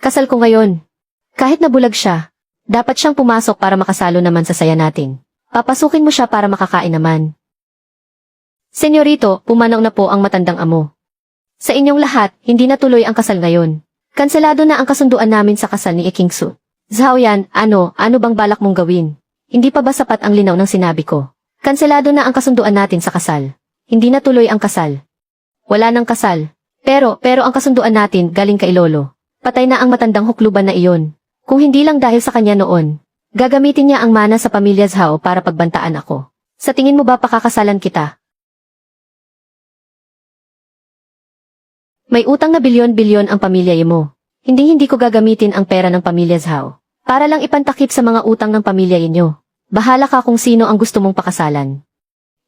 Kasal ko ngayon. Kahit nabulag siya, dapat siyang pumasok para makasalo naman sa saya natin. Papasukin mo siya para makakain naman. Senyorito, pumanaw na po ang matandang amo. Sa inyong lahat, hindi na tuloy ang kasal ngayon. Kanselado na ang kasunduan namin sa kasal ni Ekingsu. Zhaoyan, ano bang balak mong gawin? Hindi pa ba sapat ang linaw ng sinabi ko? Kanselado na ang kasunduan natin sa kasal. Hindi na tuloy ang kasal. Wala nang kasal. Pero ang kasunduan natin galing kay Lolo. Patay na ang matandang hukluban na iyon. Kung hindi lang dahil sa kanya noon, gagamitin niya ang mana sa pamilya Zhao para pagbantaan ako. Sa tingin mo ba pakakasalan kita? May utang na bilyon-bilyon ang pamilya mo. Hindi ko gagamitin ang pera ng pamilya Zhao para lang ipantakip sa mga utang ng pamilya inyo. Bahala ka kung sino ang gusto mong pakasalan.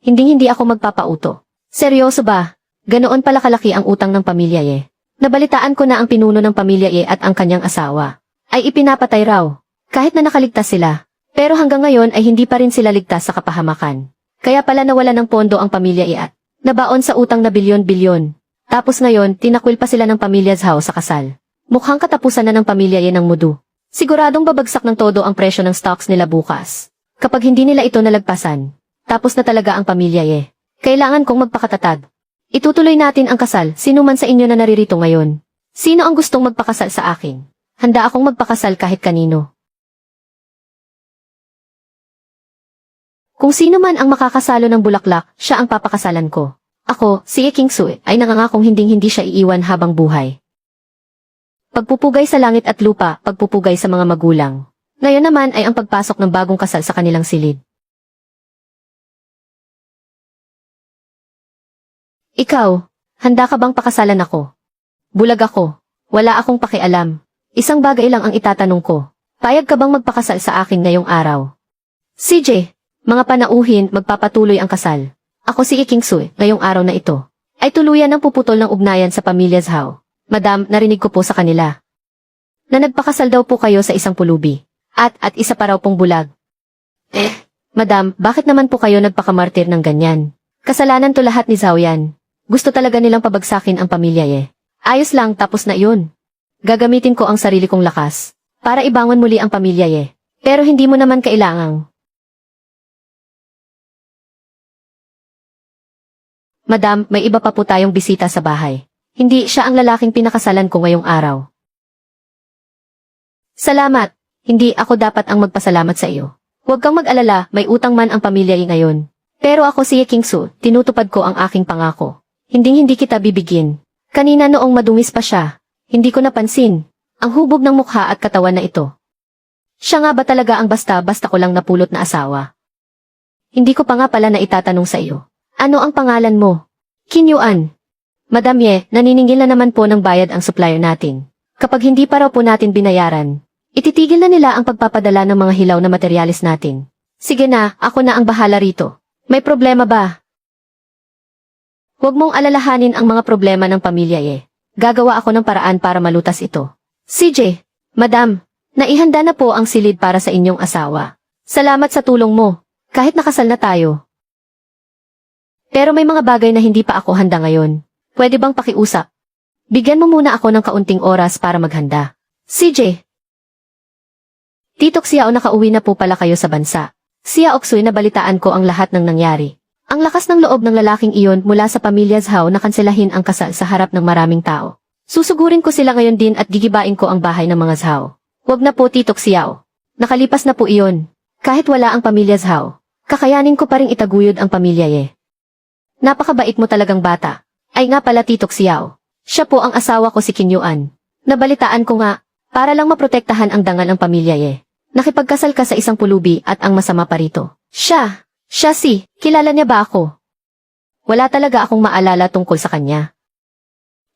Hindi ako magpapauto. Seryoso ba? Ganoon pala kalaki ang utang ng pamilya Ye. Nabalitaan ko na ang pinuno ng pamilya Ye at ang kanyang asawa ay ipinapatay raw, kahit na nakaligtas sila. Pero hanggang ngayon ay hindi pa rin sila ligtas sa kapahamakan. Kaya pala nawala ng pondo ang pamilya Ye at nabaon sa utang na bilyon-bilyon. Tapos ngayon, tinakwil pa sila ng pamilya Zhao sa kasal. Mukhang katapusan na ng pamilya Ye ng mudu. Siguradong babagsak ng todo ang presyo ng stocks nila bukas. Kapag hindi nila ito nalagpasan, tapos na talaga ang pamilya Ye. Kailangan kong magpakatatag. Itutuloy natin ang kasal, sino man sa inyo na naririto ngayon. Sino ang gustong magpakasal sa akin? Handa akong magpakasal kahit kanino. Kung sino man ang makakasalo ng bulaklak, siya ang papakasalan ko. Ako, si Ekingsu, ay nangangakong hindi siya iiwan habang buhay. Pagpupugay sa langit at lupa, pagpupugay sa mga magulang. Ngayon naman ay ang pagpasok ng bagong kasal sa kanilang silid. Ikaw, handa ka bang pakasalan ako? Bulag ako. Wala akong pakialam. Isang bagay lang ang itatanong ko. Payag ka bang magpakasal sa akin ngayong araw? CJ, mga panauhin, magpapatuloy ang kasal. Ako si Ekingsu, ngayong araw na ito, ay tuluyan ng puputol ng ugnayan sa pamilya Zhao. Madam, narinig ko po sa kanila na nagpakasal daw po kayo sa isang pulubi. At isa pa raw pong bulag. Madam, bakit naman po kayo nagpakamartir ng ganyan? Kasalanan to lahat ni Zhaoyan. Gusto talaga nilang pabagsakin ang pamilya Ye. Ayos lang, tapos na yun. Gagamitin ko ang sarili kong lakas para ibangon muli ang pamilya Ye. Pero hindi mo naman kailangang. Madam, may iba pa po tayong bisita sa bahay. Hindi siya ang lalaking pinakasalan ko ngayong araw. Salamat. Hindi ako dapat ang magpasalamat sa iyo. Huwag kang mag-alala, may utang man ang pamilya Ye ngayon. Pero ako si Ekingsu, tinutupad ko ang aking pangako. Hindi kita bibigyan. Kanina noong madungis pa siya, hindi ko napansin ang hubog ng mukha at katawan na ito. Siya nga ba talaga ang basta-basta ko lang napulot na asawa? Hindi ko pa nga pala na itatanong sa iyo. Ano ang pangalan mo? Qin Yuan. Madam Ye, naniningil na naman po ng bayad ang supplier natin. Kapag hindi pa raw po natin binayaran, ititigil na nila ang pagpapadala ng mga hilaw na materyales natin. Sige na, ako na ang bahala rito. May problema ba? Huwag mong alalahanin ang mga problema ng pamilya Ye. Gagawa ako ng paraan para malutas ito. CJ, Madam, naihanda na po ang silid para sa inyong asawa. Salamat sa tulong mo, kahit nakasal na tayo. Pero may mga bagay na hindi pa ako handa ngayon. Pwede bang pakiusap? Bigyan mo muna ako ng kaunting oras para maghanda. CJ. Tito Xiao, nakauwi na po pala kayo sa bansa. Xiao Oxuy, nabalitaan ko ang lahat ng nangyari. Ang lakas ng loob ng lalaking iyon mula sa pamilya Zhao na kanselahin ang kasal sa harap ng maraming tao. Susugurin ko sila ngayon din at gigibain ko ang bahay ng mga Zhao. Huwag na po, Tito Xiao. Nakalipas na po iyon. Kahit wala ang pamilya Zhao, kakayanin ko pa ring itaguyod ang pamilya Ye. Napakabait mo talagang bata. Ay nga pala, Tito Xiao. Siya po ang asawa ko, si Qin Yuan. Nabalitaan ko nga, para lang maprotektahan ang dangal ng pamilya Ye. Nakipagkasal ka sa isang pulubi at ang masama pa rito. Siya kilala niya ba ako? Wala talaga akong maalala tungkol sa kanya.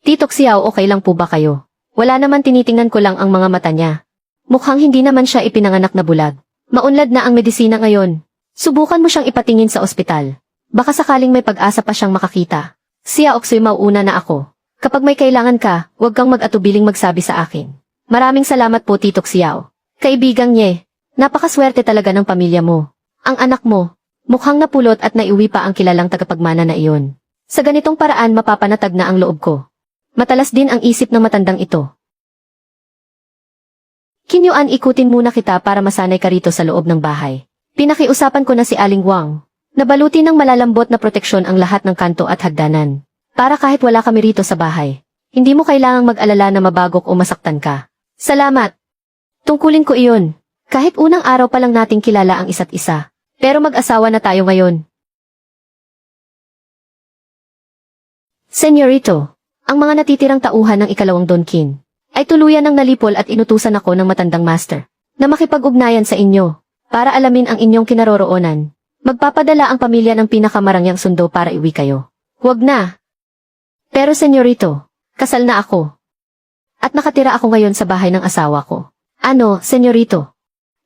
Tito Xiao, okay lang po ba kayo? Wala naman, tinitingnan ko lang ang mga mata niya. Mukhang hindi naman siya ipinanganak na bulag. Maunlad na ang medisina ngayon. Subukan mo siyang ipatingin sa ospital. Baka sakaling may pag-asa pa siyang makakita. Xiao Oxuy, mauuna na ako. Kapag may kailangan ka, huwag kang mag-atubiling magsabi sa akin. Maraming salamat po, Tito Xiao. Kaibigang Ye, napakaswerte talaga ng pamilya mo. Ang anak mo, mukhang napulot at naiuwi pa ang kilalang tagapagmana na iyon. Sa ganitong paraan mapapanatag na ang loob ko. Matalas din ang isip ng matandang ito. Qin Yuan, ikutin muna kita para masanay ka rito sa loob ng bahay. Pinakiusapan ko na si Aling Wang. Nabaluti ng malalambot na proteksyon ang lahat ng kanto at hagdanan. Para kahit wala kami rito sa bahay, hindi mo kailangang mag-alala na mabagok o masaktan ka. Salamat. Tungkulin ko iyon. Kahit unang araw pa lang nating kilala ang isa't isa. Pero mag-asawa na tayo ngayon. Senyorito, ang mga natitirang tauhan ng ikalawang Don Qin ay tuluyan ng nalipol at inutusan ako ng matandang master na makipag-ugnayan sa inyo para alamin ang inyong kinaroroonan. Magpapadala ang pamilya ng pinakamarangyang sundo para iwi kayo. Huwag na. Pero senyorito, kasal na ako. At nakatira ako ngayon sa bahay ng asawa ko. Ano, senyorito?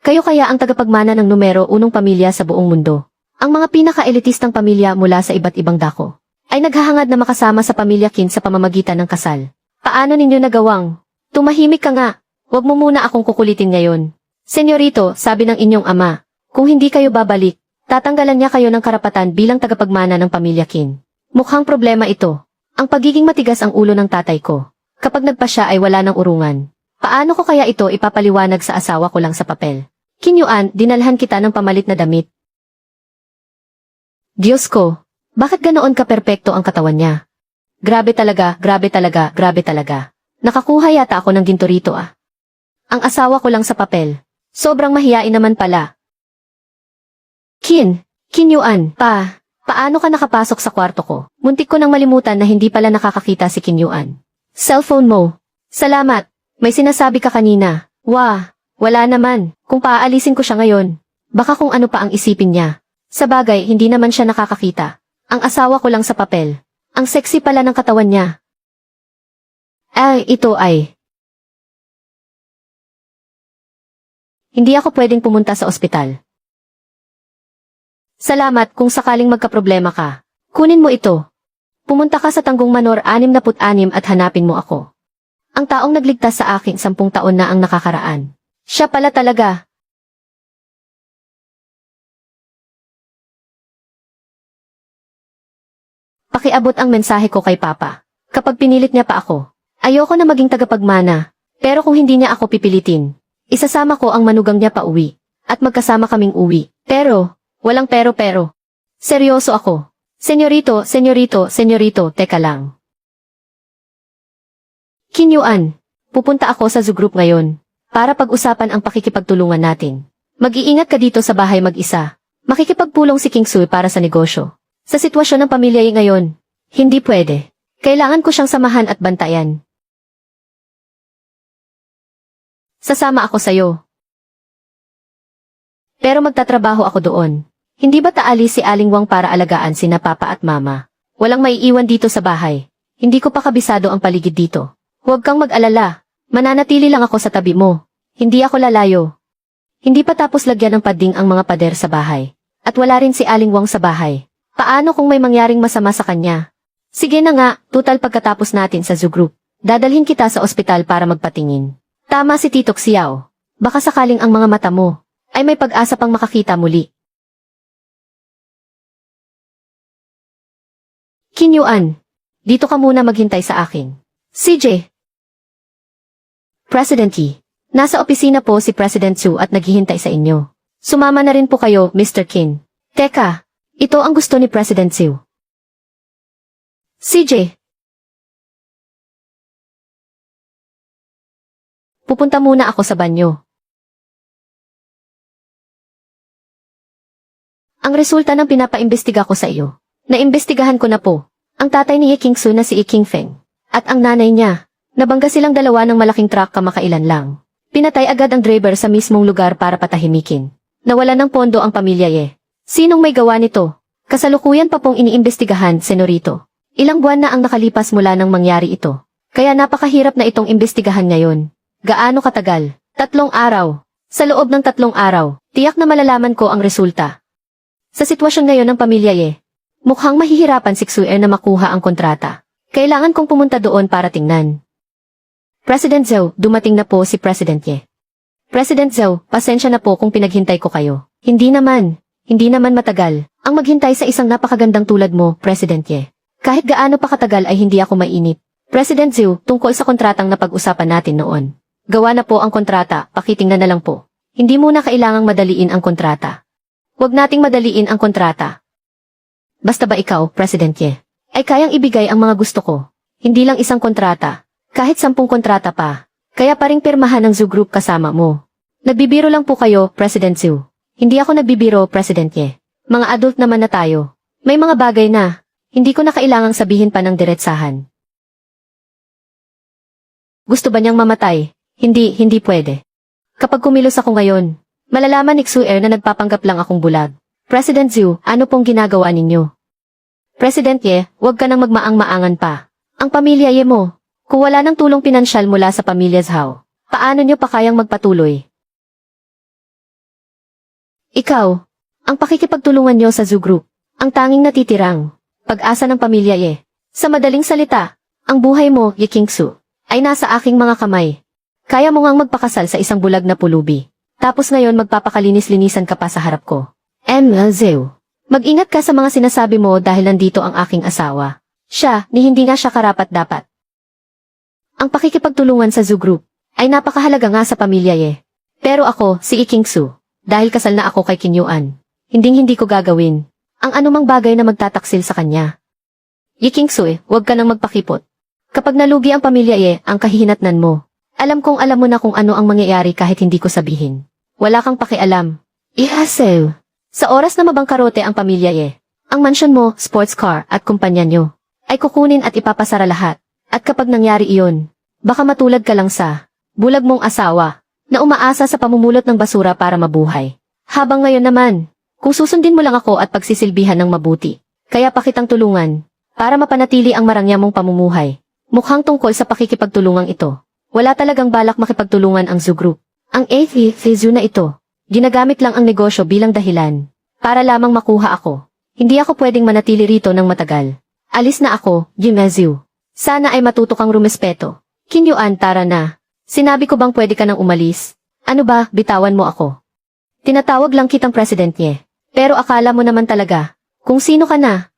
Kayo kaya ang tagapagmana ng numero unong pamilya sa buong mundo. Ang mga pinaka-elitistang pamilya mula sa iba't ibang dako ay naghahangad na makasama sa pamilya Qin sa pamamagitan ng kasal. Paano ninyo nagawang? Tumahimik ka nga. Huwag mo muna akong kukulitin ngayon. Senyorito, sabi ng inyong ama, kung hindi kayo babalik, tatanggalan niya kayo ng karapatan bilang tagapagmana ng pamilya Qin. Mukhang problema ito. Ang pagiging matigas ang ulo ng tatay ko. Kapag nagpasya ay wala ng urungan. Paano ko kaya ito ipapaliwanag sa asawa ko lang sa papel? Qin Yuan, dinalhan kita ng pamalit na damit. Diyos ko, bakit ganoon ka perpekto ang katawan niya? Grabe talaga, grabe talaga, grabe talaga. Nakakuha yata ako ng ginto rito ah. Ang asawa ko lang sa papel. Sobrang mahiyain naman pala. Qin Yuan, paano ka nakapasok sa kwarto ko? Muntik ko nang malimutan na hindi pala nakakakita si Qin Yuan. Cellphone mo. Salamat, may sinasabi ka kanina. Wala naman, kung paaalisin ko siya ngayon. Baka kung ano pa ang isipin niya. Sa bagay, hindi naman siya nakakakita. Ang asawa ko lang sa papel. Ang sexy pala ng katawan niya. Ito ay. Hindi ako pwedeng pumunta sa ospital. Salamat kung sakaling magkaproblema ka. Kunin mo ito. Pumunta ka sa Tanggong Manor 66 at hanapin mo ako. Ang taong nagligtas sa akin 10 taon na ang nakakaraan. Siya pala talaga. Pakiabot ang mensahe ko kay Papa. Kapag pinilit niya pa ako, ayoko na maging tagapagmana. Pero kung hindi niya ako pipilitin, isasama ko ang manugang niya pa uwi. At magkasama kaming uwi. Pero, walang pero. Seryoso ako. Senyorito, teka lang. Qin Yuan, pupunta ako sa zoo group ngayon. Para pag-usapan ang pakikipagtulungan natin. Mag-iingat ka dito sa bahay mag-isa. Makikipagpulong si King Sui para sa negosyo. Sa sitwasyon ng pamilya ngayon, hindi pwede. Kailangan ko siyang samahan at bantayan. Sasama ako sa'yo. Pero magtatrabaho ako doon. Hindi ba taalis si Aling Wang para alagaan sina Papa at Mama? Walang maiiwan dito sa bahay. Hindi ko pa kabisado ang paligid dito. Huwag kang mag-alala. Mananatili lang ako sa tabi mo. Hindi ako lalayo. Hindi pa tapos lagyan ng pading ang mga pader sa bahay. At wala rin si Aling Wang sa bahay. Paano kung may mangyaring masama sa kanya? Sige na nga, tutal pagkatapos natin sa zoo group. Dadalhin kita sa ospital para magpatingin. Tama si Titok Xiao. Baka sakaling ang mga mata mo ay may pag-asa pang makakita muli. Qin Yuan, dito ka muna maghintay sa akin. CJ. President Yi, nasa opisina po si President Su at naghihintay sa inyo. Sumama na rin po kayo, Mr. Qin. Teka, ito ang gusto ni President Su. CJ. Pupunta muna ako sa banyo. Ang resulta ng pinapaimbestiga ko sa iyo. Naimbestigahan ko na po. Ang tatay ni Ye Qingsu na si Ye Qingfeng. At ang nanay niya. Nabangga silang dalawa ng malaking truck kamakailan lang. Pinatay agad ang driver sa mismong lugar para patahimikin. Nawala ng pondo ang pamilya Ye. Sinong may gawa nito? Kasalukuyan pa pong iniimbestigahan, Senorito. Ilang buwan na ang nakalipas mula nang mangyari ito. Kaya napakahirap na itong imbestigahan ngayon. Gaano katagal? 3 araw. Sa loob ng 3 araw, tiyak na malalaman ko ang resulta. Sa sitwasyon ngayon ng pamilya Ye, mukhang mahihirapan si Xuer na makuha ang kontrata. Kailangan kong pumunta doon para tingnan. President Zhou, dumating na po si President Ye. President Zhou, pasensya na po kung pinaghintay ko kayo. Hindi naman matagal. Ang maghintay sa isang napakagandang tulad mo, President Ye. Kahit gaano pa katagal ay hindi ako mainip. President Zhou, tungkol sa kontratang napag-usapan natin noon. Gawa na po ang kontrata, pakitingnan na lang po. Hindi muna kailangang madaliin ang kontrata. Huwag nating madaliin ang kontrata. Basta ba ikaw, Presidente, ay kayang ibigay ang mga gusto ko. Hindi lang isang kontrata, kahit 10 kontrata pa. Kaya pa ring pirmahan ng Zoo Group kasama mo. Nagbibiro lang po kayo, President Zoo. Hindi ako nagbibiro, Presidente. Mga adult naman na tayo. May mga bagay na, hindi ko na kailangang sabihin pa ng diretsahan. Gusto ba niyang mamatay? Hindi pwede. Kapag kumilos ako ngayon, malalaman ni Xuer na nagpapanggap lang akong bulag. President Zhu, ano pong ginagawa ninyo? President Ye, huwag ka nang magmaang-maangan pa. Ang pamilya Ye mo, kung wala ng tulong pinansyal mula sa pamilya Zhao, paano niyo pa kayang magpatuloy? Ikaw, ang pakikipagtulungan niyo sa Zoo Group, ang tanging natitirang pag-asa ng pamilya Ye. Sa madaling salita, ang buhay mo, Ye Qingsu, ay nasa aking mga kamay. Kaya mo ngang magpakasal sa isang bulag na pulubi. Tapos ngayon magpapakalinis-linisan ka pa sa harap ko. Zhu, mag-ingat ka sa mga sinasabi mo dahil nandito ang aking asawa. Siya, ni hindi nga siya karapat-dapat. Ang pakikipagtulungan sa Zoo Group ay napakahalaga nga sa pamilya Ye. Pero ako, si Qingsu, dahil kasal na ako kay Qin Yuan, hindi ko gagawin ang anumang bagay na magtataksil sa kanya. Ye Qingsu, huwag ka nang magpakipot. Kapag nalugi ang pamilya Ye, ang kahihinatnan mo. Alam kong alam mo na kung ano ang mangyayari kahit hindi ko sabihin. Wala kang pakialam. Ihasew. Sa oras na mabangkarote ang pamilya Ye, ang mansyon mo, sports car at kumpanya nyo, ay kukunin at ipapasara lahat. At kapag nangyari iyon, baka matulad ka lang sa bulag mong asawa, na umaasa sa pamumulot ng basura para mabuhay. Habang ngayon naman, kung susundin mo lang ako at pagsisilbihan ng mabuti, kaya pakitang tulungan, para mapanatili ang marangya mong pamumuhay. Mukhang tungkol sa pakikipagtulungang ito. Wala talagang balak makipagtulungan ang Zoo Group. Ang Zoo na ito, ginagamit lang ang negosyo bilang dahilan, para lamang makuha ako. Hindi ako pwedeng manatili rito ng matagal. Alis na ako, Zhu. Sana ay matuto kang rumespeto. Qin Yuan, tara na. Sinabi ko bang pwede ka nang umalis? Ano ba, bitawan mo ako. Tinatawag lang kitang President Ye. Pero akala mo naman talaga, kung sino ka na.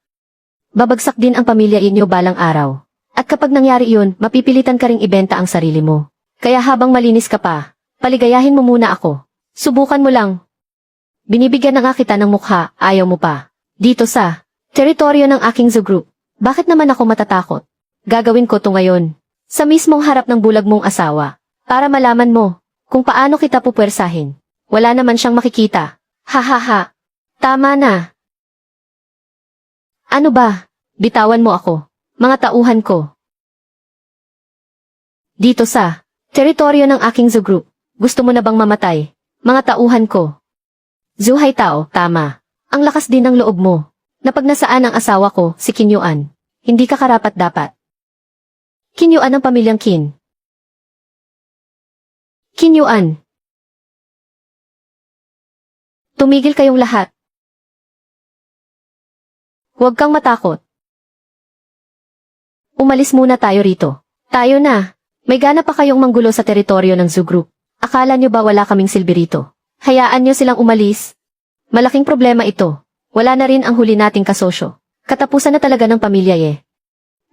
Babagsak din ang pamilya inyo balang araw. At kapag nangyari iyon, mapipilitan ka ring ibenta ang sarili mo. Kaya habang malinis ka pa, paligayahin mo muna ako. Subukan mo lang. Binibigyan na nga kita ng mukha, ayaw mo pa. Dito sa teritoryo ng aking Zoo Group, bakit naman ako matatakot? Gagawin ko to ngayon, sa mismong harap ng bulag mong asawa, para malaman mo kung paano kita pupwersahin. Wala naman siyang makikita. Ha ha ha. Tama na. Ano ba? Bitawan mo ako. Mga tauhan ko. Dito sa teritoryo ng aking Zoo Group, gusto mo na bang mamatay? Mga tauhan ko. Zhu Haitao, tama. Ang lakas din ng loob mo. Na pag nasaan ang asawa ko, si Qin Yuan, hindi ka karapat-dapat. Qin Yuan ang pamilyang Qin. Qin Yuan. Tumigil kayong lahat. Huwag kang matakot. Umalis muna tayo rito. Tayo na. May gana pa kayong manggulo sa teritoryo ng Zoo Group. Akala nyo ba wala kaming silbi rito? Hayaan nyo silang umalis. Malaking problema ito. Wala na rin ang huli nating kasosyo. Katapusan na talaga ng pamilya Ye.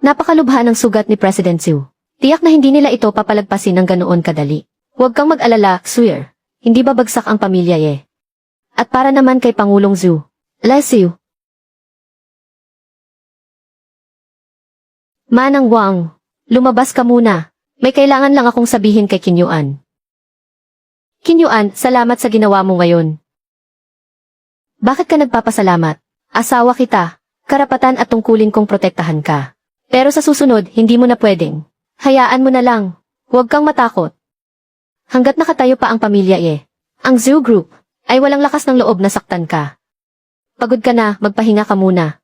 Napakalubha ng sugat ni President Zhu. Tiyak na hindi nila ito papalagpasin ng ganoon kadali. Huwag kang mag-alala, Xuer. Hindi babagsak ang pamilya Ye. At para naman kay Pangulong Zhu. Lesiu. Manang Wang, lumabas ka muna. May kailangan lang akong sabihin kay Qin Yuan. Qin Yuan, salamat sa ginawa mo ngayon. Bakit ka nagpapasalamat? Asawa kita. Karapatan at tungkulin kong protektahan ka. Pero sa susunod, hindi mo na pwedeng. Hayaan mo na lang. Huwag kang matakot. Hanggat nakatayo pa ang pamilya Ye, ang Zoo Group, ay walang lakas ng loob na saktan ka. Pagod ka na, magpahinga ka muna.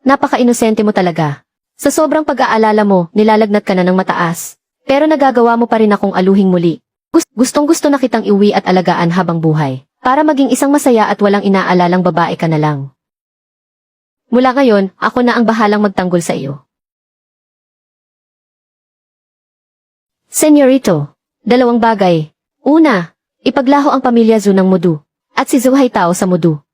Napaka-inosente mo talaga. Sa sobrang pag-aalala mo, nilalagnat ka na ng mataas. Pero nagagawa mo pa rin akong aluhing muli. Gustong-gusto na kitang iuwi at alagaan habang buhay. Para maging isang masaya at walang inaalalang babae ka na lang. Mula ngayon, ako na ang bahalang magtanggol sa iyo. Senyorito, dalawang bagay. Una, Ipaglaho ang pamilya Zhu ng Mudu. At si Zhu Haitao sa Mudu.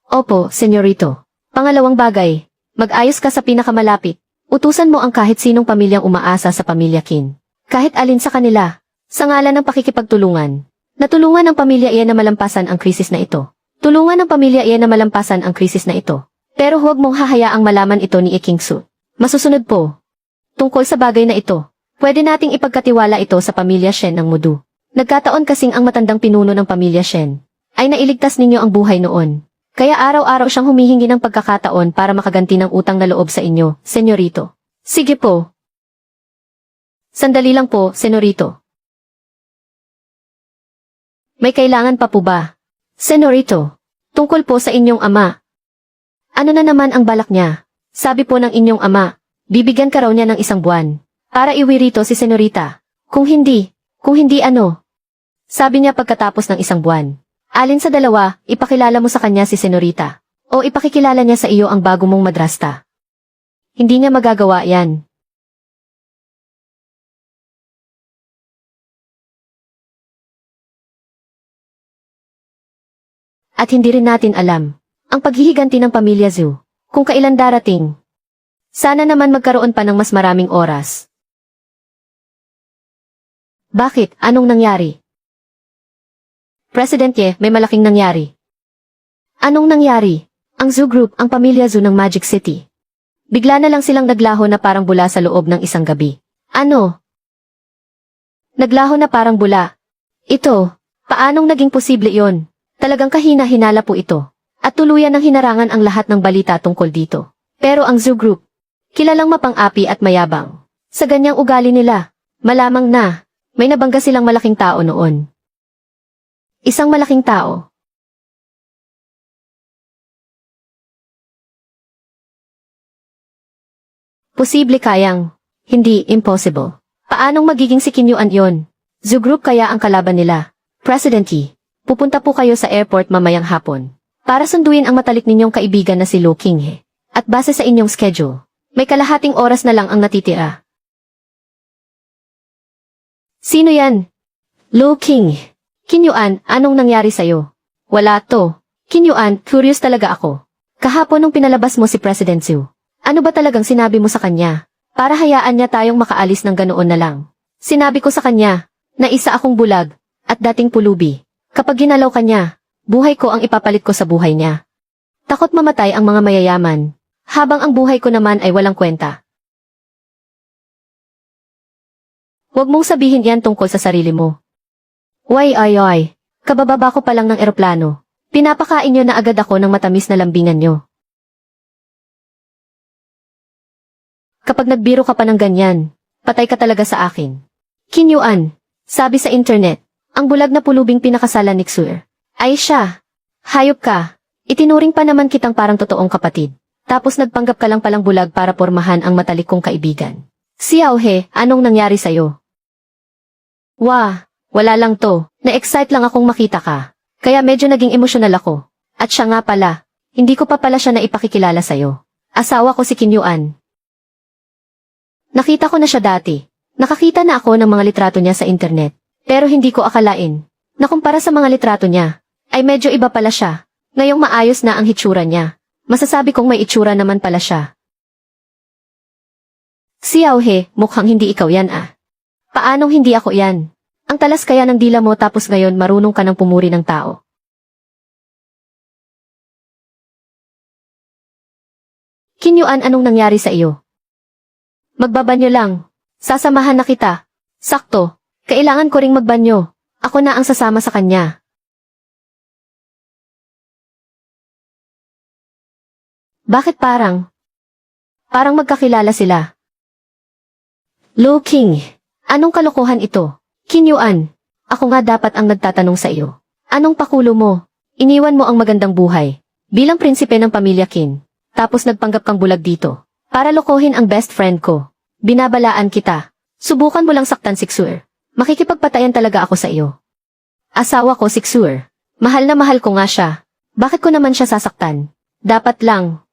Opo, senyorito. Pangalawang bagay, mag-ayos ka sa pinakamalapit. Utusan mo ang kahit sinong pamilyang umaasa sa pamilya Qin. Kahit alin sa kanila. Sa ngalan ng pakikipagtulungan. Natulungan ng pamilya iyan na malampasan ang krisis na ito. Tulungan ng pamilya iyan na malampasan ang krisis na ito. Pero huwag mong hahayaang malaman ito ni Kingsu. Masusunod po. Tungkol sa bagay na ito, pwede nating ipagkatiwala ito sa pamilya Shen ng Mudu. Nagkataon kasing ang matandang pinuno ng pamilya Shen ay nailigtas ninyo ang buhay noon. Kaya araw-araw siyang humihingi ng pagkakataon para makaganti ng utang na loob sa inyo, senyorito. Sige po. Sandali lang po, senyorito. May kailangan pa po ba? Senyorito, tungkol po sa inyong ama. Ano na naman ang balak niya? Sabi po ng inyong ama, bibigyan ka raw niya ng 1 buwan. Para iwi rito si senyorita. Kung hindi ano? Sabi niya pagkatapos ng 1 buwan. Alin sa dalawa, ipakilala mo sa kanya si senyorita. O ipakikilala niya sa iyo ang bago mong madrasta. Hindi niya magagawa yan. At hindi rin natin alam ang paghihiganti ng pamilya Zhu kung kailan darating. Sana naman magkaroon pa ng mas maraming oras. Bakit? Anong nangyari? President Ye, may malaking nangyari. Anong nangyari? Ang Zhu Group, ang pamilya Zhu ng Magic City. Bigla na lang silang naglaho na parang bula sa loob ng isang gabi. Ano? Naglaho na parang bula. Ito, paanong naging posible yon? Talagang kahina-hinala po ito. At tuluyan ng hinarangan ang lahat ng balita tungkol dito. Pero ang Zhu Group, kilalang mapang-api at mayabang. Sa ganyang ugali nila, malamang na, may nabangga silang malaking tao noon. Isang malaking tao. Posible kayang, hindi impossible. Paanong magiging si Qin Yuan yon? Zhu Group kaya ang kalaban nila. President Yi, pupunta po kayo sa airport mamayang hapon para sunduin ang matalik ninyong kaibigan na si Lu Qinghe. At base sa inyong schedule, may kalahating oras na lang ang natitira. Sino yan? Lu Qinghe. Qin Yuan, anong nangyari sa'yo? Wala to. Qin Yuan, curious talaga ako. Kahapon nung pinalabas mo si President Zhu, ano ba talagang sinabi mo sa kanya? Para hayaan niya tayong makaalis ng ganoon na lang. Sinabi ko sa kanya, na isa akong bulag, at dating pulubi. Kapag ginalaw ka niya, buhay ko ang ipapalit ko sa buhay niya. Takot mamatay ang mga mayayaman, habang ang buhay ko naman ay walang kwenta. Huwag mong sabihin yan tungkol sa sarili mo. Ay, kabababa ko pa lang ng eroplano. Pinapakain niyo na agad ako ng matamis na lambingan niyo. Kapag nagbiro ka pa ng ganyan, patay ka talaga sa akin. Qin Yuan, sabi sa internet, ang bulag na pulubing pinakasalan ni Xur. Ay siya. Hayop ka. Itinuring pa naman kitang parang totoong kapatid. Tapos nagpanggap ka lang palang bulag para pormahan ang matalik kong kaibigan. Xiao He, anong nangyari sa'yo? Wala lang to. Na-excite lang akong makita ka. Kaya medyo naging emosyonal ako. At siya nga pala, hindi ko pa pala siya na ipakikilala sa'yo. Asawa ko si Qin Yuan. Nakita ko na siya dati. Nakakita na ako ng mga litrato niya sa internet. Pero hindi ko akalain na kumpara sa mga litrato niya, ay medyo iba pala siya. Ngayong maayos na ang hitsura niya. Masasabi kong may itsura naman pala siya. Xiao He, mukhang hindi ikaw yan ah. Paanong hindi ako yan? Ang talas kaya ng dila mo tapos ngayon marunong ka ng pumuri ng tao. Qin Yuan, anong nangyari sa iyo? Magbabanyo lang. Sasamahan na kita. Sakto. Kailangan ko ring magbanyo. Ako na ang sasama sa kanya. Bakit parang magkakilala sila? Lu Qinghe, anong kalokohan ito? Qin Yuan, ako nga dapat ang nagtatanong sa iyo. Anong pakulo mo? Iniwan mo ang magandang buhay bilang prinsipe ng pamilya Qin. Tapos nagpanggap kang bulag dito para lokohin ang best friend ko. Binabalaan kita. Subukan mo lang saktan si Xur. Makikipagpatayan talaga ako sa iyo. Asawa ko si Xur. Mahal na mahal ko nga siya. Bakit ko naman siya sasaktan? Dapat lang.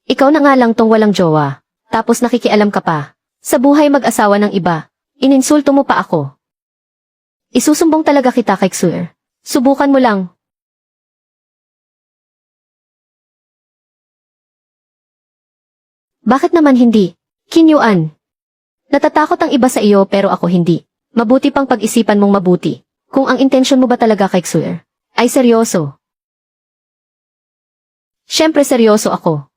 Ikaw na nga lang tong walang jowa. Tapos nakikialam ka pa sa buhay mag-asawa ng iba. Ininsulto mo pa ako. Isusumbong talaga kita kay Xuer. Subukan mo lang. Bakit naman hindi? Qin Yuan. Natatakot ang iba sa iyo pero ako hindi. Mabuti pang pag-isipan mong mabuti. Kung ang intensyon mo ba talaga kay Xuer ay seryoso. Siyempre seryoso ako.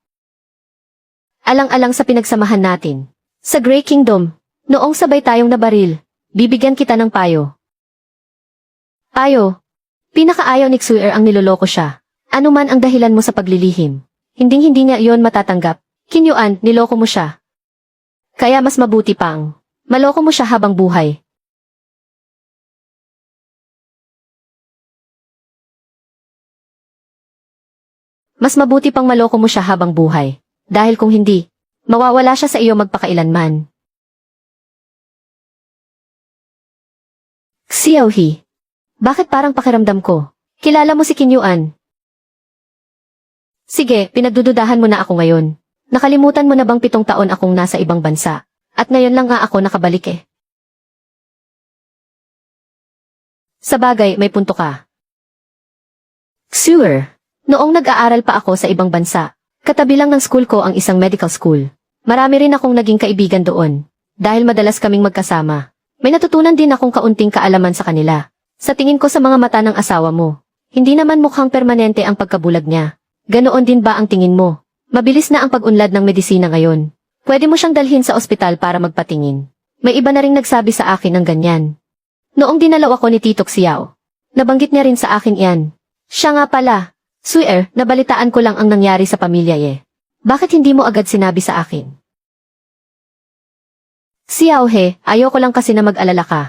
Alang-alang sa pinagsamahan natin. Sa Grey Kingdom, noong sabay tayong nabaril, bibigyan kita ng payo. Payo. Pinakaayaw ni Xuer ang niloloko siya. Ano man ang dahilan mo sa paglilihim. Hinding-hindi niya iyon matatanggap. Qin Yuan, niloko mo siya. Kaya mas mabuti pang maloko mo siya habang buhay. Mas mabuti pang maloko mo siya habang buhay. Dahil kung hindi, mawawala siya sa iyo magpakailanman. Xiaohi. Bakit parang pakiramdam ko? Kilala mo si Qin Yuan? Sige, pinagdududahan mo na ako ngayon. Nakalimutan mo na bang 7 taon akong nasa ibang bansa? At ngayon lang nga ako nakabalik eh. Sa bagay, may punto ka. Xuer. Noong nag-aaral pa ako sa ibang bansa, katabi lang ng school ko ang isang medical school. Marami rin akong naging kaibigan doon. Dahil madalas kaming magkasama. May natutunan din akong kaunting kaalaman sa kanila. Sa tingin ko sa mga mata ng asawa mo, hindi naman mukhang permanente ang pagkabulag niya. Ganoon din ba ang tingin mo? Mabilis na ang pag-unlad ng medisina ngayon. Pwede mo siyang dalhin sa ospital para magpatingin. May iba na ring nagsabi sa akin ng ganyan. Noong dinalaw ako ni Tito Xiao, nabanggit niya rin sa akin iyan. Siya nga pala, Xuer, nabalitaan ko lang ang nangyari sa pamilya eh. Bakit hindi mo agad sinabi sa akin? Xiaohe, ayoko lang kasi na mag-alala ka.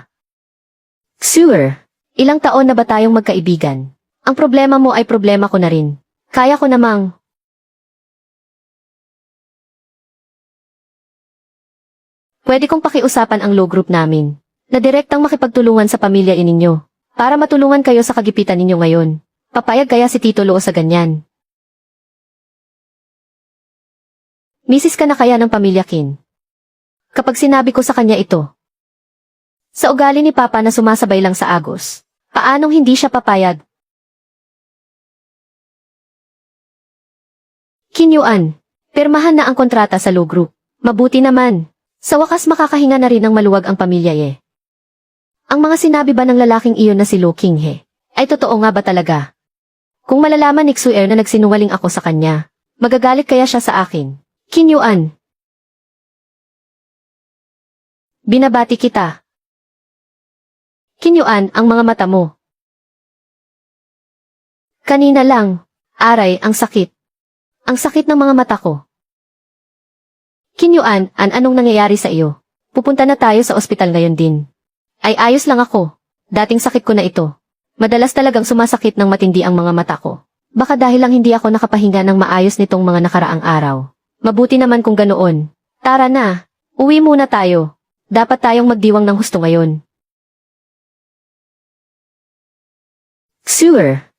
Xuer, ilang taon na ba tayong magkaibigan? Ang problema mo ay problema ko na rin. Kaya ko namang... Pwede kong pakiusapan ang law group namin, na direktang makipagtulungan sa pamilya ininyo, para matulungan kayo sa kagipitan ninyo ngayon. Papayag kaya si Tito Luo sa ganyan? Misis ka na kaya ng pamilya Qin? Kapag sinabi ko sa kanya ito, sa ugali ni Papa na sumasabay lang sa agos, paanong hindi siya papayag? Qin Yuan, pirmahan na ang kontrata sa law group. Mabuti naman. Sa wakas makakahinga na rin ng maluwag ang pamilya eh. Ang mga sinabi ba ng lalaking iyon na si Lo Qinghe, ay totoo nga ba talaga? Kung malalaman ni Xuer na nagsinungaling ako sa kanya, magagalit kaya siya sa akin? Qin Yuan. Binabati kita. Qin Yuan, ang mga mata mo. Kanina lang, aray, ang sakit. Ang sakit ng mga mata ko. Qin Yuan, anong nangyayari sa iyo? Pupunta na tayo sa ospital ngayon din. Ay ayos lang ako. Dating sakit ko na ito. Madalas talagang sumasakit ng matindi ang mga mata ko. Baka dahil lang hindi ako nakapahinga ng maayos nitong mga nakaraang araw. Mabuti naman kung ganoon. Tara na, uwi muna tayo. Dapat tayong magdiwang ng husto ngayon. Xuer.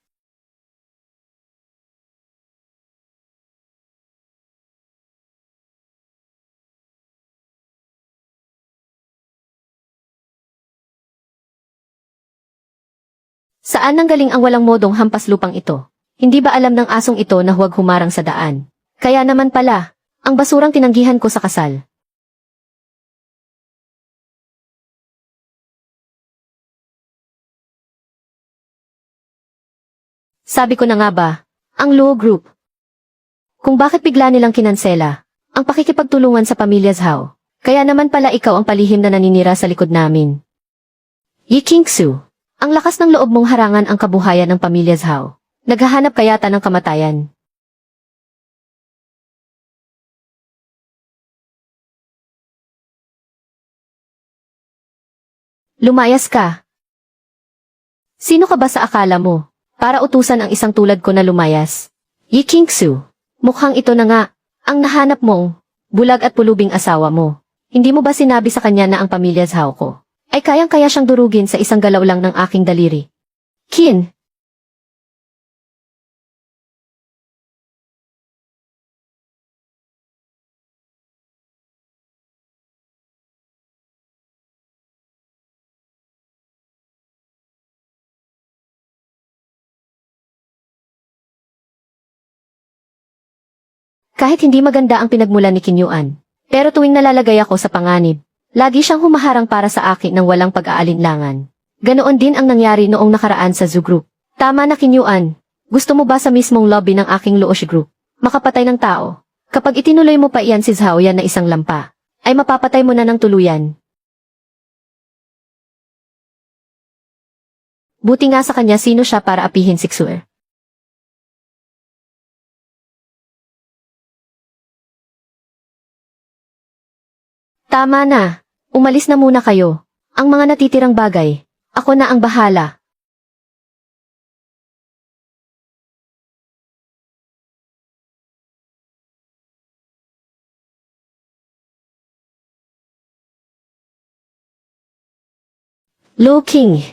Saan nanggaling ang walang modong hampas lupang ito? Hindi ba alam ng asong ito na huwag humarang sa daan? Kaya naman pala, ang basurang tinanggihan ko sa kasal. Sabi ko na nga ba, ang Luo Group. Kung bakit bigla nilang kinansela, ang pakikipagtulungan sa pamilya Zhao. Kaya naman pala ikaw ang palihim na naninira sa likod namin. Yi Qingsu, ang lakas ng loob mong harangan ang kabuhayan ng pamilya Zhao. Naghahanap kayata ng kamatayan. Lumayas ka. Sino ka ba sa akala mo? Para utusan ang isang tulad ko na lumayas. Yi Qingsu, mukhang ito na nga, ang nahanap mong, bulag at pulubing asawa mo. Hindi mo ba sinabi sa kanya na ang pamilya Zhao ko, ay kayang-kaya siyang durugin sa isang galaw lang ng aking daliri? Qin, Kahit hindi maganda ang pinagmulan ni Qin Yuan. Pero tuwing nalalagay ako sa panganib, lagi siyang humaharang para sa akin ng walang pag-aalinlangan. Ganoon din ang nangyari noong nakaraan sa Zoo Group. Tama na Qin Yuan. Gusto mo ba sa mismong lobby ng aking Luoshi Group makapatay ng tao? Kapag itinuloy mo pa iyan si Zhao Yan na isang lampa, ay mapapatay mo na ng tuluyan. Buti nga sa kanya sino siya para apihin si Xue. Tama na. Umalis na muna kayo. Ang mga natitirang bagay, ako na ang bahala. Lu King,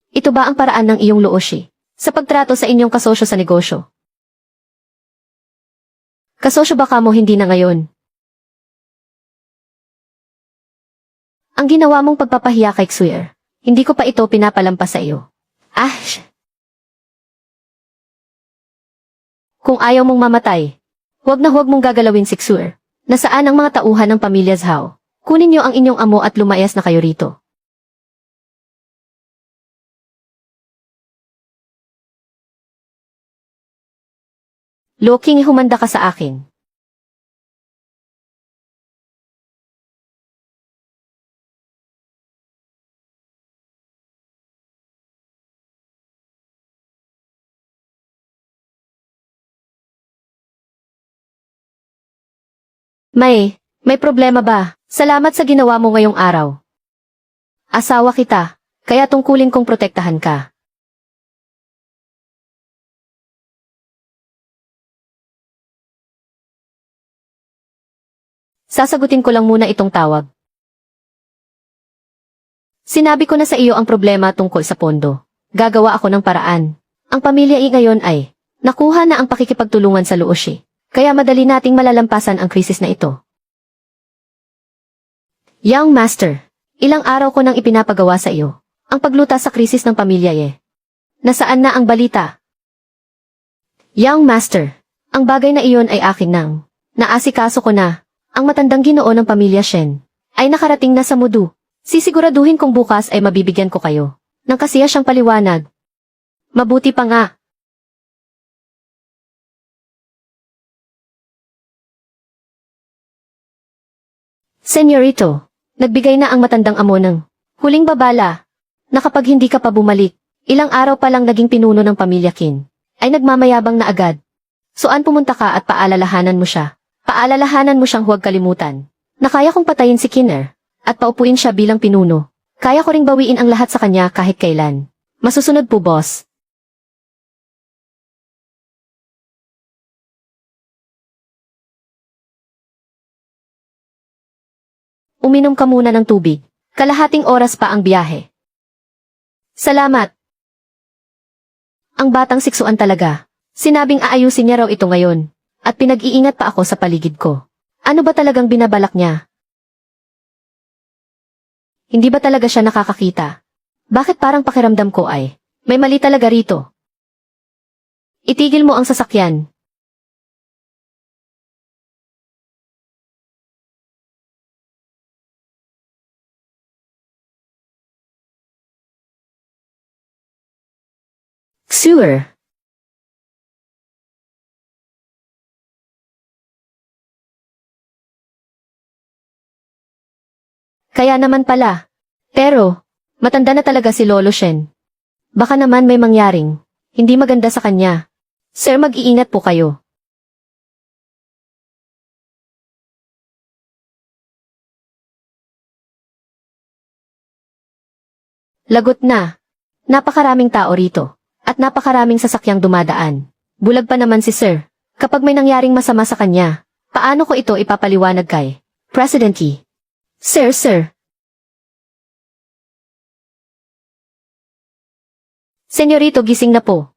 ito ba ang paraan ng iyong Luoshi sa pagtrato sa inyong kasosyo sa negosyo? Kasosyo ba kamo hindi na ngayon? Ang ginawa mong pagpapahiya kay Xue, hindi ko pa ito pinapalampas sa iyo. Kung ayaw mong mamatay, huwag na huwag mong gagalawin si Xue. Nasaan ang mga tauhan ng pamilya Zhao? Kunin niyo ang inyong amo at lumayas na kayo rito. Lu King, humanda ka sa akin. May problema ba? Salamat sa ginawa mo ngayong araw. Asawa kita, kaya tungkulin kong protektahan ka. Sasagutin ko lang muna itong tawag. Sinabi ko na sa iyo ang problema tungkol sa pondo. Gagawa ako ng paraan. Ang pamilya ngayon ay nakuha na ang pakikipagtulungan sa Luoshi. Kaya madali nating malalampasan ang krisis na ito. Young Master, ilang araw ko nang ipinapagawa sa iyo ang paglutas sa krisis ng pamilya Nasaan na ang balita? Young Master, ang bagay na iyon ay akin nang. Naasikaso ko na. Ang matandang ginoo ng pamilya Shen ay nakarating na sa Mudu. Sisiguraduhin kong bukas ay mabibigyan ko kayo ng kasiya siyang paliwanag. Mabuti pa nga. Senyorito, nagbigay na ang matandang amo ng huling babala na kapag hindi ka pa bumalik, ilang araw pa lang naging pinuno ng pamilya Qin, ay nagmamayabang na agad. Soan pumunta ka at paalalahanan mo siya. Paalalahanan mo siyang huwag kalimutan na kaya kong patayin si Qin at paupuin siya bilang pinuno. Kaya ko ring bawiin ang lahat sa kanya kahit kailan. Masusunod po, boss. Uminom ka muna ng tubig. Kalahating oras pa ang biyahe. Salamat. Ang batang siksuan talaga. Sinabing aayusin niya raw ito ngayon. At pinag-iingat pa ako sa paligid ko. Ano ba talagang binabalak niya? Hindi ba talaga siya nakakakita? Bakit parang pakiramdam ko ay may mali talaga rito? Itigil mo ang sasakyan. Xue. Kaya naman pala. Pero, matanda na talaga si Lolo Shen. Baka naman may mangyaring hindi maganda sa kanya. Sir, mag-iingat po kayo. Lagot na. Napakaraming tao rito. At napakaraming sasakyang dumadaan. Bulag pa naman si Sir. Kapag may nangyaring masama sa kanya, paano ko ito ipapaliwanag kay President Yi? Sir. Senyorito, gising na po.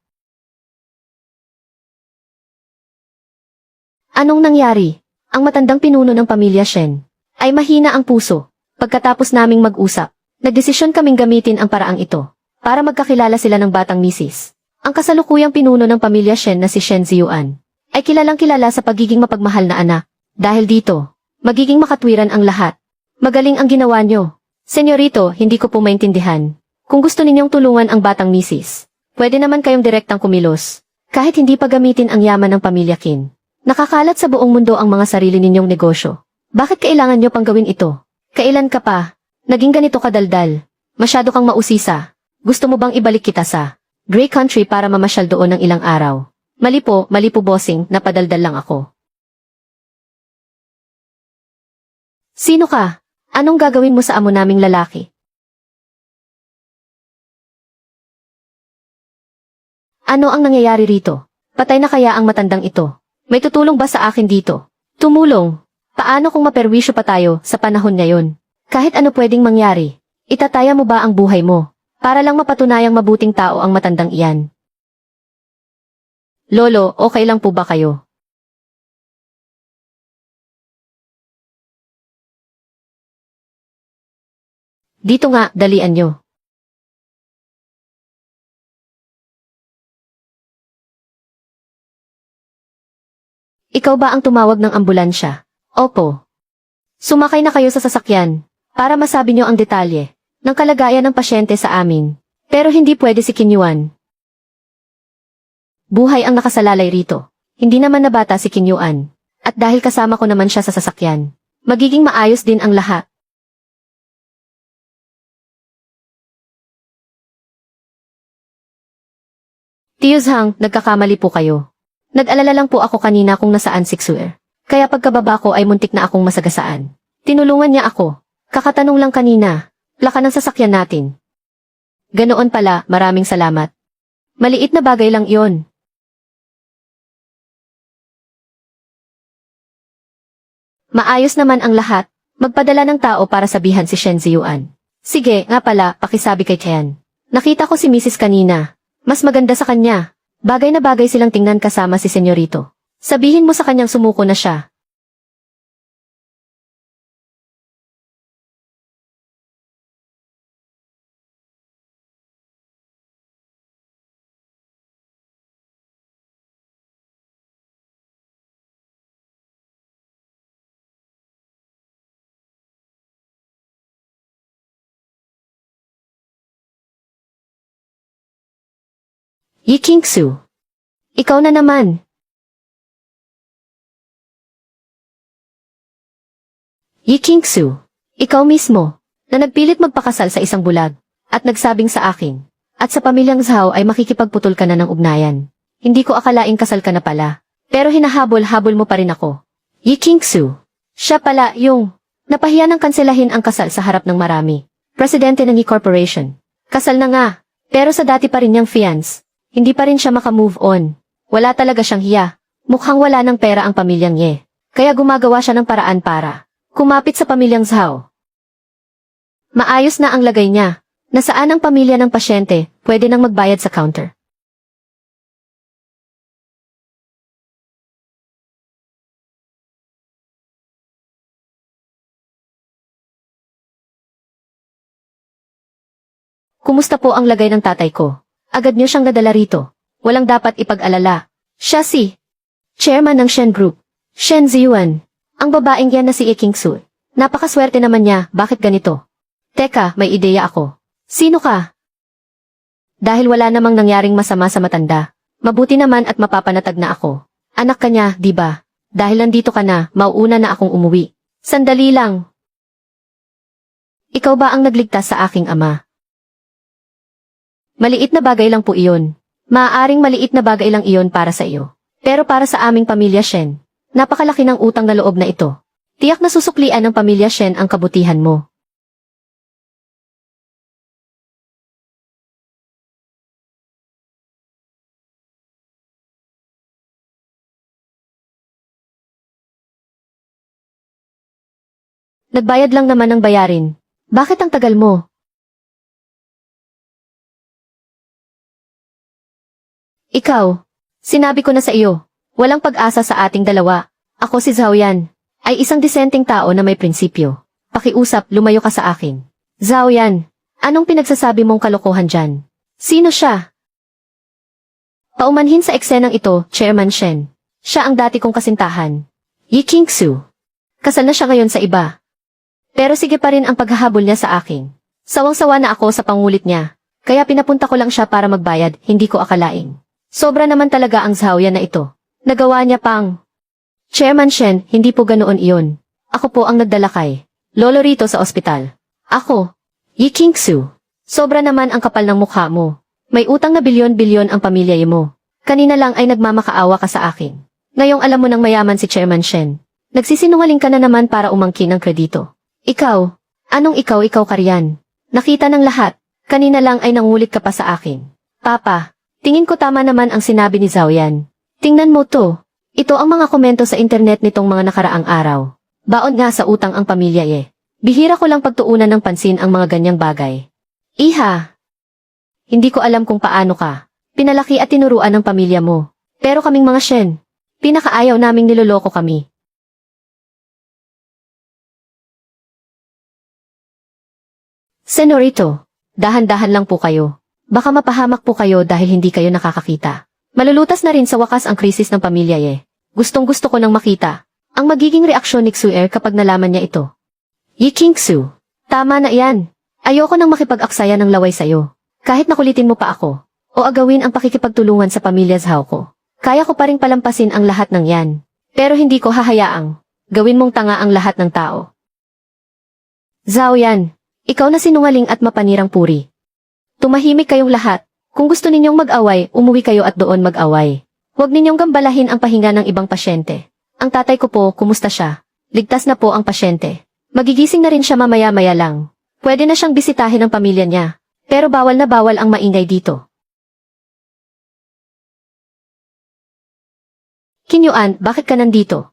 Anong nangyari? Ang matandang pinuno ng pamilya Shen ay mahina ang puso. Pagkatapos naming mag-usap, nagdesisyon kaming gamitin ang paraang ito para magkakilala sila ng batang misis. Ang kasalukuyang pinuno ng pamilya Shen na si Shen Ziyuan ay kilalang kilala sa pagiging mapagmahal na anak. Dahil dito, magiging makatwiran ang lahat. Magaling ang ginawa nyo. Senyorito, hindi ko po maintindihan. Kung gusto ninyong tulungan ang batang misis, pwede naman kayong direktang kumilos. Kahit hindi pa gamitin ang yaman ng pamilya Kin. Nakakalat sa buong mundo ang mga sarili ninyong negosyo. Bakit kailangan nyo pang gawin ito? Kailan ka pa? Naging ganito kadaldal. Masyado kang mausisa. Gusto mo bang ibalik kita sa Grey Country para mamasyal doon ng ilang araw? Mali po bossing, napadaldal lang ako. Sino ka? Anong gagawin mo sa amo naming lalaki? Ano ang nangyayari rito? Patay na kaya ang matandang ito? May tutulong ba sa akin dito? Tumulong? Paano kung maperwisyo pa tayo sa panahon ngayon? Kahit ano pwedeng mangyari, itataya mo ba ang buhay mo? Para lang mapatunayang mabuting tao ang matandang iyan. Lolo, okay lang po ba kayo? Dito nga, dalian nyo. Ikaw ba ang tumawag ng ambulansya? Opo. Sumakay na kayo sa sasakyan para masabi nyo ang detalye ng kalagayan ng pasyente sa amin. Pero hindi pwede si Kinyuan. Buhay ang nakasalalay rito. Hindi naman na bata si Kinyuan. At dahil kasama ko naman siya sa sasakyan, magiging maayos din ang lahat. Tiyuzhang, nagkakamali po kayo. Nag-alala lang po ako kanina kung nasaan si Xuer. Kaya pagkababa ko ay muntik na akong masagasaan. Tinulungan niya ako. Kakatanong lang kanina. Laka ng sasakyan natin. Ganoon pala, maraming salamat. Maliit na bagay lang iyon. Maayos naman ang lahat. Magpadala ng tao para sabihan si Shen Ziyuan. Sige, nga pala, pakisabi kay Tian. Nakita ko si Mrs. kanina. Mas maganda sa kanya. Bagay na bagay silang tingnan kasama si Senyorito. Sabihin mo sa kanyang sumuko na siya. Yi Kingsu. Ikaw na naman. Yi Kingsu. Ikaw mismo, na nagpilit magpakasal sa isang bulag, at nagsabing sa akin, at sa pamilyang Zhao ay makikipagputol ka na ng ugnayan. Hindi ko akalaing kasal ka na pala, pero hinahabol-habol mo pa rin ako. Yi Kingsu. Siya pala yung napahiya ng kanselahin ang kasal sa harap ng marami. Presidente ng Yi Corporation. Kasal na nga, pero sa dati pa rin niyang fiance. Hindi pa rin siya makamove on. Wala talaga siyang hiya. Mukhang wala ng pera ang pamilyang Ye. Kaya gumagawa siya ng paraan para kumapit sa pamilyang Zhao. Maayos na ang lagay niya. Nasaan ang pamilya ng pasyente, pwede nang magbayad sa counter. Kumusta po ang lagay ng tatay ko? Agad niyo siyang nadala rito. Walang dapat ipag-alala. Siya si chairman ng Shen Group. Shen Ziyuan. Ang babaeng yan na si Kingsu. Napakaswerte naman niya, bakit ganito? Teka, may ideya ako. Sino ka? Dahil wala namang nangyaring masama sa matanda. Mabuti naman at mapapanatag na ako. Anak ka niya, di ba? Dahil nandito ka na, mauuna na akong umuwi. Sandali lang. Ikaw ba ang nagligtas sa aking ama? Maliit na bagay lang po iyon. Maaaring maliit na bagay lang iyon para sa iyo. Pero para sa aming pamilya Shen, napakalaki ng utang na loob na ito. Tiyak na susuklian ng pamilya Shen ang kabutihan mo. Nagbayad lang naman ng bayarin. Bakit ang tagal mo? Ikaw, sinabi ko na sa iyo, walang pag-asa sa ating dalawa. Ako si Zhao Yan, ay isang disenteng tao na may prinsipyo. Pakiusap, lumayo ka sa akin. Zhao Yan, anong pinagsasabi mong kalokohan dyan? Sino siya? Paumanhin sa eksenang ito, Chairman Shen. Siya ang dati kong kasintahan. Yi King-su. Kasal na siya ngayon sa iba. Pero sige pa rin ang paghahabol niya sa akin. Sawang-sawa na ako sa pangulit niya. Kaya pinapunta ko lang siya para magbayad, hindi ko akalain. Sobra naman talaga ang Zhaoyan na ito. Nagawa niya pang... Chairman Shen, hindi po ganoon iyon. Ako po ang nagdala kay Lolo rito sa ospital. Ako, Yi King-su. Sobra naman ang kapal ng mukha mo. May utang na bilyon-bilyon ang pamilya mo. Kanina lang ay nagmamakaawa ka sa akin. Ngayong alam mo nang mayaman si Chairman Shen. Nagsisinungaling ka na naman para umangkin ng kredito. Ikaw, anong ikaw ka riyan? Nakita ng lahat. Kanina lang ay nangulit ka pa sa akin. Papa, tingin ko tama naman ang sinabi ni Zhaoyan. Tingnan mo to. Ito ang mga komento sa internet nitong mga nakaraang araw. Baon nga sa utang ang pamilya Bihira ko lang pagtuunan ng pansin ang mga ganyang bagay. Iha! Hindi ko alam kung paano ka. Pinalaki at tinuruan ng pamilya mo. Pero kaming mga Shen, pinakaayaw naming niloloko kami. Senorito, dahan-dahan lang po kayo. Baka mapahamak po kayo dahil hindi kayo nakakakita. Malulutas na rin sa wakas ang krisis ng pamilya Gustong-gusto ko nang makita ang magiging reaksyon ni Xuer kapag nalaman niya ito. Yi King-su, tama na iyan. Ayoko nang makipag-aksaya ng laway sa'yo. Kahit nakulitin mo pa ako, o agawin ang pakikipagtulungan sa pamilya Zhao ko. Kaya ko pa ring palampasin ang lahat ng yan. Pero hindi ko hahayaang gawin mong tanga ang lahat ng tao. Zhaoyan, ikaw na sinungaling at mapanirang puri. Tumahimik kayong lahat. Kung gusto ninyong mag-away, umuwi kayo at doon mag-away. Huwag ninyong gambalahin ang pahinga ng ibang pasyente. Ang tatay ko po, kumusta siya? Ligtas na po ang pasyente. Magigising na rin siya mamaya-maya lang. Pwede na siyang bisitahin ng pamilya niya. Pero bawal na bawal ang maingay dito. Kinyuan, bakit ka nandito?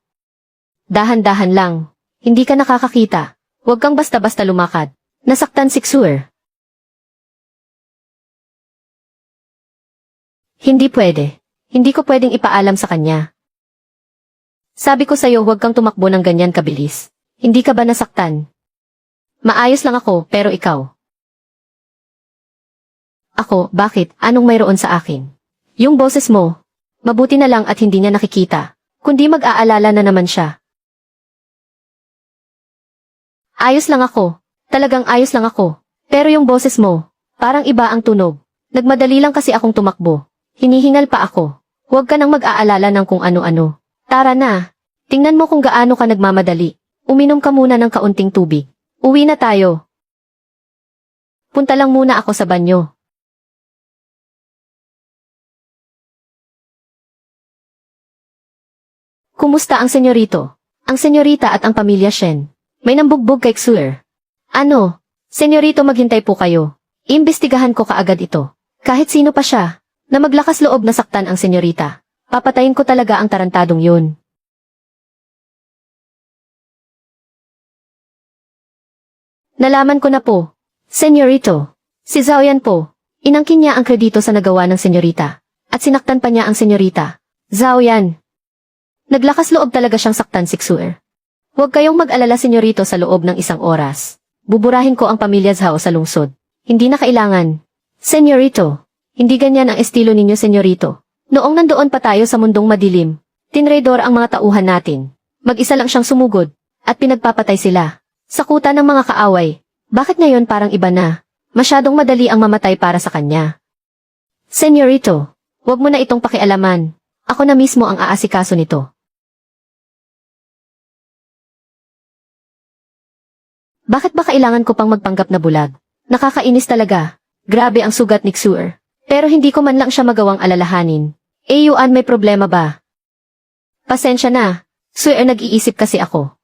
Dahan-dahan lang. Hindi ka nakakakita. Huwag kang basta-basta lumakad. Nasaktan si Xuer. Hindi pwede. Hindi ko pwedeng ipaalam sa kanya. Sabi ko sa'yo huwag kang tumakbo ng ganyan kabilis. Hindi ka ba nasaktan? Maayos lang ako, pero ikaw. Ako, bakit? Anong mayroon sa akin? Yung boses mo. Mabuti na lang at hindi niya nakikita. Kundi mag-aalala na naman siya. Ayos lang ako. Talagang ayos lang ako. Pero yung boses mo, parang iba ang tunog. Nagmadali lang kasi akong tumakbo. Hinihingal pa ako. Huwag ka nang mag-aalala ng kung ano-ano. Tara na. Tingnan mo kung gaano ka nagmamadali. Uminom ka muna ng kaunting tubig. Uwi na tayo. Punta lang muna ako sa banyo. Kumusta ang senyorito? Ang senyorita at ang pamilya Shen. May nambugbog kay Xuer. Ano? Senyorito, maghintay po kayo. Iimbestigahan ko kaagad ito. Kahit sino pa siya, na maglakas loob na saktan ang senyorita. Papatayin ko talaga ang tarantadong yun. Nalaman ko na po. Senyorito. Si Zhaoyan po. Inangkin niya ang kredito sa nagawa ng senyorita. At sinaktan pa niya ang senyorita. Zhaoyan. Naglakas loob talaga siyang saktan si Xuer. Huwag kayong mag-alala senyorito sa loob ng 1 oras. Buburahin ko ang pamilya Zhao sa lungsod. Hindi na kailangan. Senyorito. Hindi ganyan ang estilo ninyo senyorito. Noong nandoon pa tayo sa mundong madilim, tinraidor ang mga tauhan natin. Mag-isa lang siyang sumugod. At pinagpapatay sila. Sakutan ng mga kaaway. Bakit ngayon parang iba na? Masyadong madali ang mamatay para sa kanya. Senyorito. Huwag mo na itong pakialaman. Ako na mismo ang aasikaso nito. Bakit ba kailangan ko pang magpanggap na bulag? Nakakainis talaga. Grabe ang sugat ni Xuer. Pero hindi ko man lang siya magawang alalahanin. Yuan, may problema ba? Pasensya na. Xuer, nag-iisip kasi ako.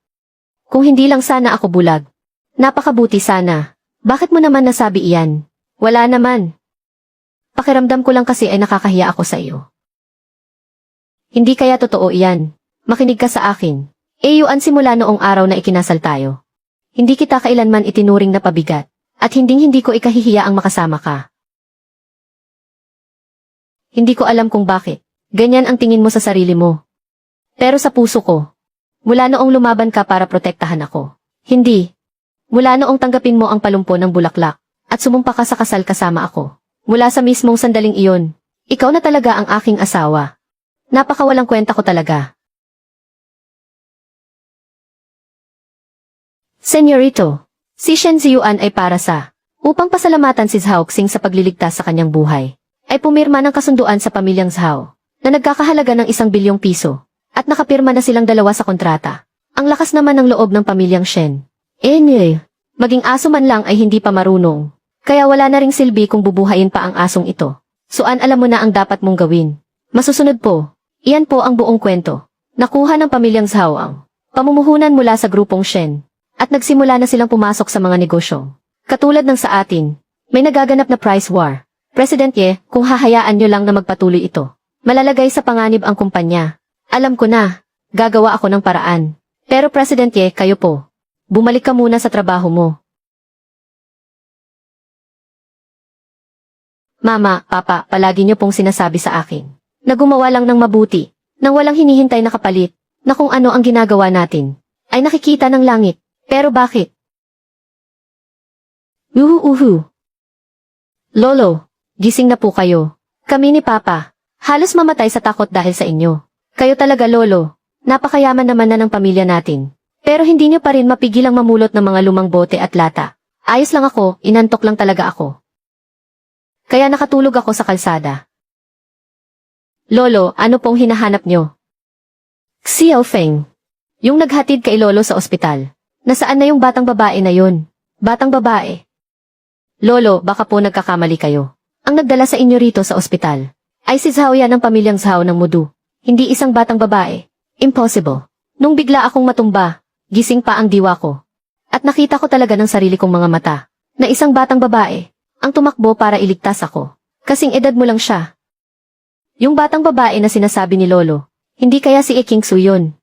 Kung hindi lang sana ako bulag. Napakabuti sana. Bakit mo naman nasabi iyan? Wala naman. Pakiramdam ko lang kasi ay nakakahiya ako sa iyo. Hindi kaya totoo iyan. Makinig ka sa akin. Yuan, simula noong araw na ikinasal tayo. Hindi kita kailanman itinuring na pabigat, at hindi ko ikahihiya ang makasama ka. Hindi ko alam kung bakit. Ganyan ang tingin mo sa sarili mo. Pero sa puso ko, mula noong lumaban ka para protektahan ako. Hindi. Mula noong tanggapin mo ang palumpo ng bulaklak, at sumumpa ka sa kasal kasama ako. Mula sa mismong sandaling iyon, ikaw na talaga ang aking asawa. Napakawalang kwenta ko talaga. Senyorito, si Shen Ziyuan ay para sa upang pasalamatan si Zhao Xing sa pagliligtas sa kanyang buhay, ay pumirma ng kasunduan sa pamilyang Zhao na nagkakahalaga ng 1 bilyong piso at nakapirma na silang dalawa sa kontrata. Ang lakas naman ng loob ng pamilyang Shen. Maging aso man lang ay hindi pa marunong. Kaya wala na ring silbi kung bubuhayin pa ang asong ito. Suan alam mo na ang dapat mong gawin. Masusunod po, iyan po ang buong kwento. Nakuha ng pamilyang Zhao ang pamumuhunan mula sa grupong Shen. At nagsimula na silang pumasok sa mga negosyo. Katulad ng sa atin, may nagaganap na price war. President Ye, kung hahayaan nyo lang na magpatuloy ito, malalagay sa panganib ang kumpanya. Alam ko na, gagawa ako ng paraan. Pero President Ye, kayo po. Bumalik ka muna sa trabaho mo. Mama, Papa, palagi niyo pong sinasabi sa akin na gumawa lang ng mabuti, nang walang hinihintay na kapalit, na kung ano ang ginagawa natin, ay nakikita ng langit. Pero bakit? Lolo, gising na po kayo. Kami ni Papa, halos mamatay sa takot dahil sa inyo. Kayo talaga, Lolo. Napakayaman naman na ng pamilya natin. Pero hindi niyo pa rin mapigilang mamulot ng mga lumang bote at lata. Ayos lang ako, inantok lang talaga ako. Kaya nakatulog ako sa kalsada. Lolo, ano pong hinahanap niyo? Xiao Feng. Yung naghatid kay Lolo sa ospital. Nasaan na yung batang babae na yun? Batang babae. Lolo, baka po nagkakamali kayo. Ang nagdala sa inyo rito sa ospital ay si Zhao yan ng pamilyang Zhao ng Mudu. Hindi isang batang babae. Impossible. Nung bigla akong matumba, gising pa ang diwa ko. At nakita ko talaga ng sarili kong mga mata na isang batang babae ang tumakbo para iligtas ako. Kasing edad mo lang siya. Yung batang babae na sinasabi ni Lolo, hindi kaya si King Su yun?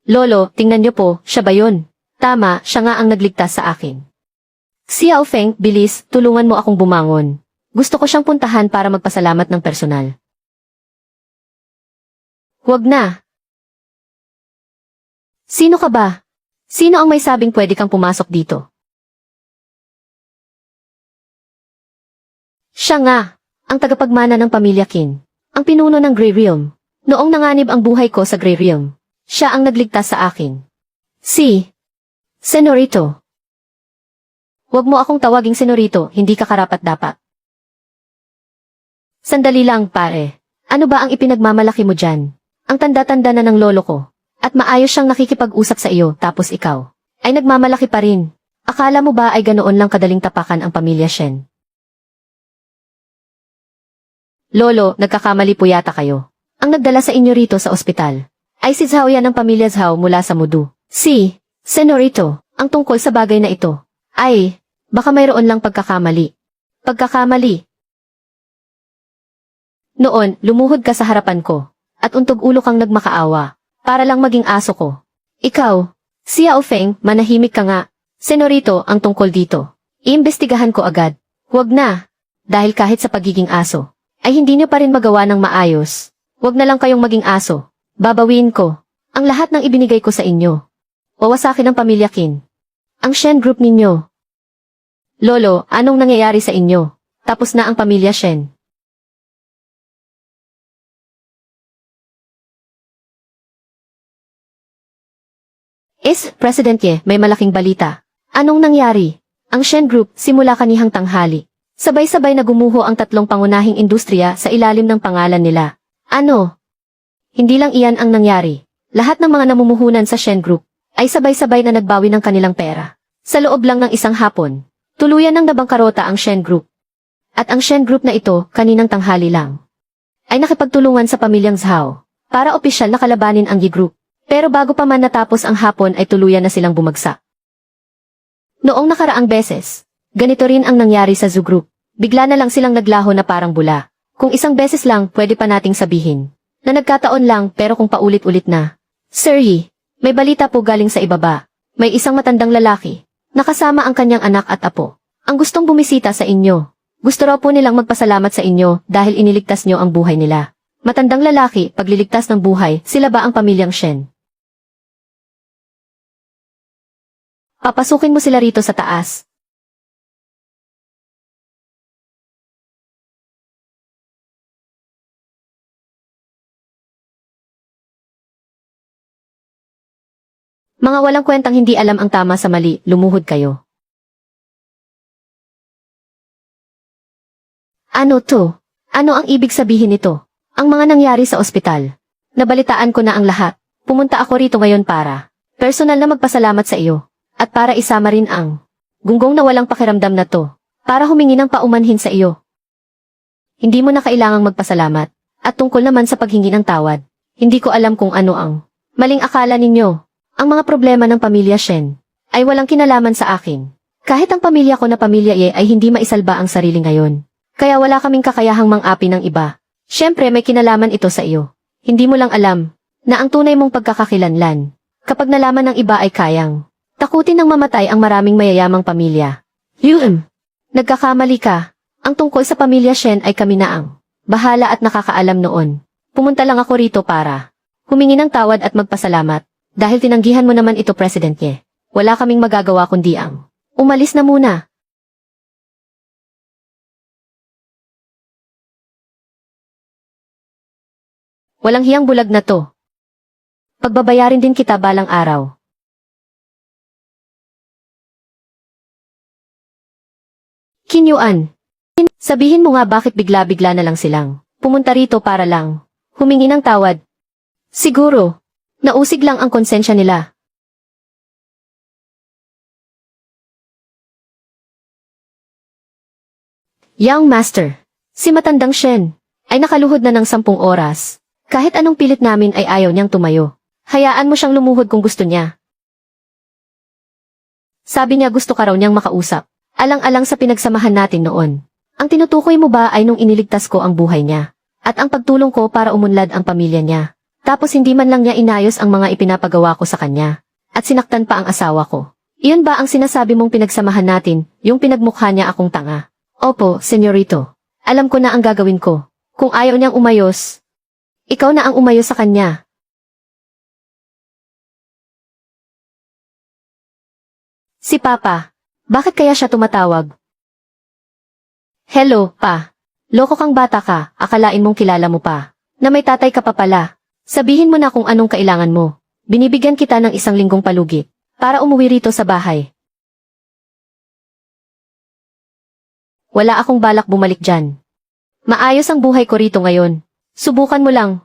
Lolo, tingnan niyo po, siya ba yun? Tama, siya nga ang nagligtas sa akin. Xiao Feng, bilis, tulungan mo akong bumangon. Gusto ko siyang puntahan para magpasalamat ng personal. Huwag na. Sino ka ba? Sino ang may sabing pwede kang pumasok dito? Siya nga, ang tagapagmana ng pamilya Qin. Ang pinuno ng Grey Realm. Noong nanganib ang buhay ko sa Grey Realm, siya ang nagligtas sa akin. Senorito. Huwag mo akong tawaging senorito, hindi ka karapat-dapat. Sandali lang, pare. Ano ba ang ipinagmamalaki mo dyan? Ang tanda-tanda na ng lolo ko. At maayos siyang nakikipag-usap sa iyo, tapos ikaw ay nagmamalaki pa rin. Akala mo ba ay ganoon lang kadaling tapakan ang pamilya Shen? Lolo, nagkakamali po yata kayo. Ang nagdala sa inyo rito sa ospital ay si Zhao yan ng pamilya Zhao mula sa Mudu. Senorito, ang tungkol sa bagay na ito ay, baka mayroon lang pagkakamali. Pagkakamali. Noon, lumuhod ka sa harapan ko, at untog ulo kang nagmakaawa. Para lang maging aso ko. Ikaw, Xiao Feng, manahimik ka nga. Senorito, ang tungkol dito. Iimbestigahan ko agad. Huwag na. Dahil kahit sa pagiging aso, ay hindi niyo pa rin magawa ng maayos. Huwag na lang kayong maging aso. Babawiin ko ang lahat ng ibinigay ko sa inyo. Wawasakin ang pamilya Qin. Ang Shen Group ninyo. Lolo, anong nangyayari sa inyo? Tapos na ang pamilya Shen. President Ye, may malaking balita. Anong nangyari? Ang Shen Group, simula kanihang tanghali. Sabay-sabay na gumuho ang 3 pangunahing industriya sa ilalim ng pangalan nila. Ano? Hindi lang iyan ang nangyari. Lahat ng mga namumuhunan sa Shen Group ay sabay-sabay na nagbawi ng kanilang pera. Sa loob lang ng isang hapon, tuluyan ng nabangkarota ang Shen Group. At ang Shen Group na ito, kaninang tanghali lang, ay nakipagtulungan sa pamilyang Zhao para opisyal na kalabanin ang Yi Group. Pero bago pa man natapos ang hapon ay tuluyan na silang bumagsak. Noong nakaraang beses, ganito rin ang nangyari sa Zhu Group. Bigla na lang silang naglaho na parang bula. Kung isang beses lang, pwede pa nating sabihin na nagkataon lang, pero kung paulit-ulit na. Sir Yi, may balita po galing sa ibaba. May isang matandang lalaki, nakasama ang kanyang anak at apo, ang gustong bumisita sa inyo. Gusto raw po nilang magpasalamat sa inyo dahil iniligtas nyo ang buhay nila. Matandang lalaki, pagliligtas ng buhay, sila ba ang pamilyang Shen? Papasukin mo sila rito sa taas. Mga walang kwentang hindi alam ang tama sa mali, lumuhod kayo. Ano to? Ano ang ibig sabihin nito? Ang mga nangyari sa ospital. Nabalitaan ko na ang lahat. Pumunta ako rito ngayon para personal na magpasalamat sa iyo. At para isama rin ang gunggong na walang pakiramdam na to. Para humingi ng paumanhin sa iyo. Hindi mo na kailangang magpasalamat. At tungkol naman sa paghingi ng tawad, hindi ko alam kung ano ang maling akala ninyo. Ang mga problema ng pamilya Shen ay walang kinalaman sa akin. Kahit ang pamilya ko na pamilya Ye ay hindi maisalba ang sarili ngayon. Kaya wala kaming kakayahang mang-api ng iba. Siyempre may kinalaman ito sa iyo. Hindi mo lang alam na ang tunay mong pagkakakilanlan. Kapag nalaman ng iba ay kayang takutin ng mamatay ang maraming mayayamang pamilya. Nagkakamali ka. Ang tungkol sa pamilya Shen ay kami na ang bahala at nakakaalam noon. Pumunta lang ako rito para humingi ng tawad at magpasalamat. Dahil tinanggihan mo naman ito, President Ye. Wala kaming magagawa kundi ang umalis na muna. Walang hiyang bulag na to. Pagbabayarin din kita balang araw. Qin Yuan. Sabihin mo nga bakit bigla-bigla na lang silang pumunta rito para lang humingi ng tawad. Siguro, nausig lang ang konsensya nila. Young Master, si matandang Shen ay nakaluhod na ng 10 oras. Kahit anong pilit namin ay ayaw niyang tumayo. Hayaan mo siyang lumuhod kung gusto niya. Sabi niya gusto ka raw niyang makausap. Alang-alang sa pinagsamahan natin noon. Ang tinutukoy mo ba ay nung iniligtas ko ang buhay niya? At ang pagtulong ko para umunlad ang pamilya niya? Tapos hindi man lang niya inayos ang mga ipinapagawa ko sa kanya. At sinaktan pa ang asawa ko. Iyon ba ang sinasabi mong pinagsamahan natin, yung pinagmukha niya akong tanga? Opo, senyorito. Alam ko na ang gagawin ko. Kung ayaw niyang umayos, ikaw na ang umayos sa kanya. Si Papa. Bakit kaya siya tumatawag? Hello, Pa. Loko kang bata ka, akalain mong kilala mo pa. Na may tatay ka pa pala. Sabihin mo na kung anong kailangan mo. Binibigyan kita ng 1 linggong palugit para umuwi rito sa bahay. Wala akong balak bumalik dyan. Maayos ang buhay ko rito ngayon. Subukan mo lang.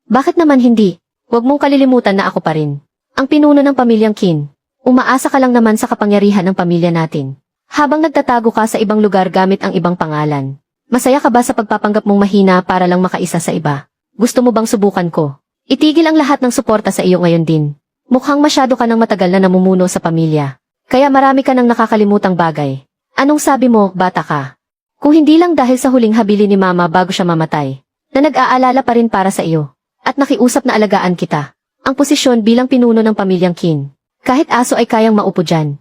Bakit naman hindi? Huwag mong kalilimutan na ako pa rin ang pinuno ng pamilyang Qin. Umaasa ka lang naman sa kapangyarihan ng pamilya natin. Habang nagtatago ka sa ibang lugar gamit ang ibang pangalan. Masaya ka ba sa pagpapanggap mong mahina para lang makaisa sa iba? Gusto mo bang subukan ko? Itigil ang lahat ng suporta sa iyo ngayon din. Mukhang masyado ka nang matagal na namumuno sa pamilya. Kaya marami ka nang nakakalimutang bagay. Anong sabi mo, bata ka? Kung hindi lang dahil sa huling habili ni Mama bago siya mamatay, na nag-aalala pa rin para sa iyo, at nakiusap na alagaan kita, ang posisyon bilang pinuno ng pamilyang Qin. Kahit aso ay kayang maupo dyan.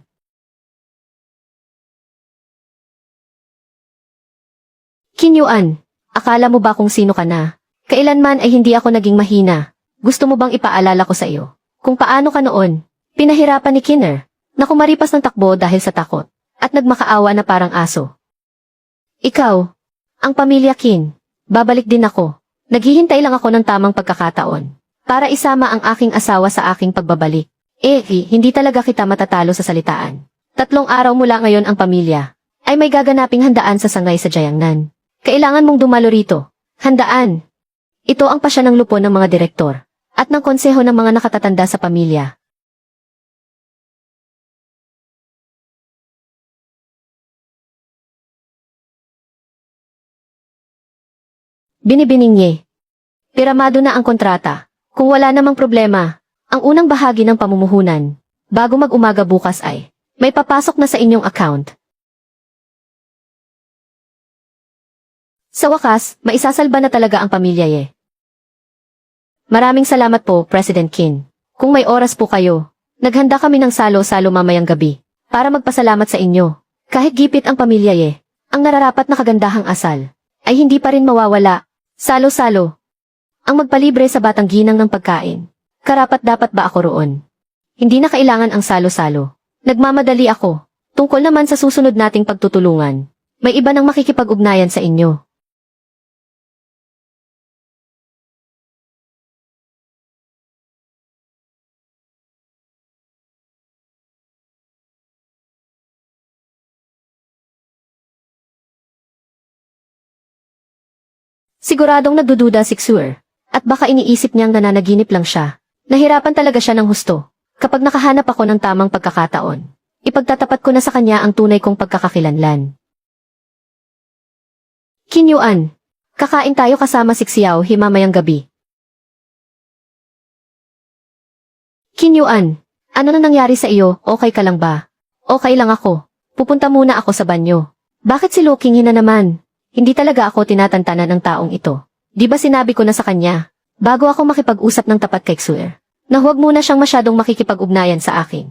Qin Yuan, akala mo ba kung sino ka na? Kailanman ay hindi ako naging mahina. Gusto mo bang ipaalala ko sa iyo kung paano ka noon pinahirapan ni Kinner na kumaripas ng takbo dahil sa takot at nagmakaawa na parang aso? Ikaw, ang pamilya Qin, babalik din ako. Naghihintay lang ako ng tamang pagkakataon para isama ang aking asawa sa aking pagbabalik. Hindi talaga kita matatalo sa salitaan. 3 araw mula ngayon ang pamilya ay may gaganaping handaan sa sangay sa Jiangnan. Kailangan mong dumalo rito. Handaan. Ito ang pasya ng lupon ng mga direktor at ng konseho ng mga nakatatanda sa pamilya. Binibining Ye. Piramado na ang kontrata. Kung wala namang problema, ang unang bahagi ng pamumuhunan, bago mag-umaga bukas ay, may papasok na sa inyong account. Sa wakas, maisasalba na talaga ang pamilya Ye. Maraming salamat po, President Qin. Kung may oras po kayo, naghanda kami ng salo-salo mamayang gabi, para magpasalamat sa inyo. Kahit gipit ang pamilya Ye, ang nararapat na kagandahang asal, ay hindi pa rin mawawala. Salo-salo. Ang magpalibre sa batang ginang ng pagkain. Karapat-dapat ba ako roon? Hindi na kailangan ang salo-salo. Nagmamadali ako. Tungkol naman sa susunod nating pagtutulungan. May iba nang makikipag-ugnayan sa inyo. Siguradong nagdududa si Xur. At baka iniisip niyang nananaginip lang siya. Nahirapan talaga siya ng husto. Kapag nakahanap ako ng tamang pagkakataon, ipagtatapat ko na sa kanya ang tunay kong pagkakakilanlan. Qin Yuan, kakain tayo kasama si Xiao He mamayang gabi. Qin Yuan, ano na nangyari sa iyo, okay ka lang ba? Okay lang ako. Pupunta muna ako sa banyo. Bakit si Lu Qinghe na naman? Hindi talaga ako tinatantanan ng taong ito. Di ba sinabi ko na sa kanya, bago ako makipag-usap ng tapat kay Xur, na huwag muna siyang masyadong makikipag-ugnayan sa akin.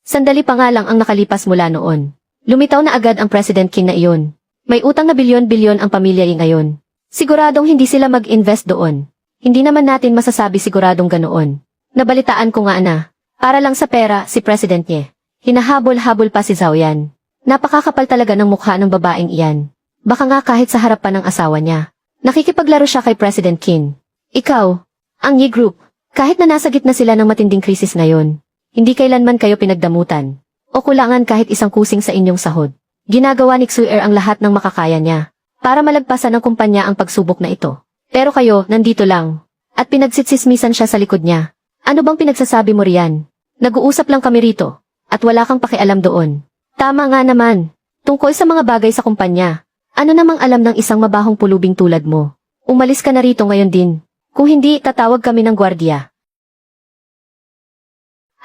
Sandali pa nga lang ang nakalipas mula noon. Lumitaw na agad ang President Qin na iyon. May utang na bilyon-bilyon ang pamilya Yi ngayon. Siguradong hindi sila mag-invest doon. Hindi naman natin masasabi siguradong ganoon. Nabalitaan ko nga na, para lang sa pera si President niya. Hinahabol-habol pa si Zhao Yan. Napakakapal talaga ng mukha ng babaeng iyan. Baka nga kahit sa harapan ng asawa niya. Nakikipaglaro siya kay President Qin. Ikaw, ang Yi Group, kahit na nasa gitna sila ng matinding krisis ngayon, hindi kailanman kayo pinagdamutan, o kulangan kahit isang kusing sa inyong sahod. Ginagawa ni Xur ang lahat ng makakaya niya, para malagpasan ng kumpanya ang pagsubok na ito. Pero kayo, nandito lang, at pinagsitsismisan siya sa likod niya. Ano bang pinagsasabi mo riyan? Nag-uusap lang kami rito, at wala kang pakialam doon. Tama nga naman, tungkol sa mga bagay sa kumpanya. Ano namang alam ng isang mabahong pulubing tulad mo? Umalis ka na rito ngayon din. Kung hindi, tatawag kami ng gwardiya.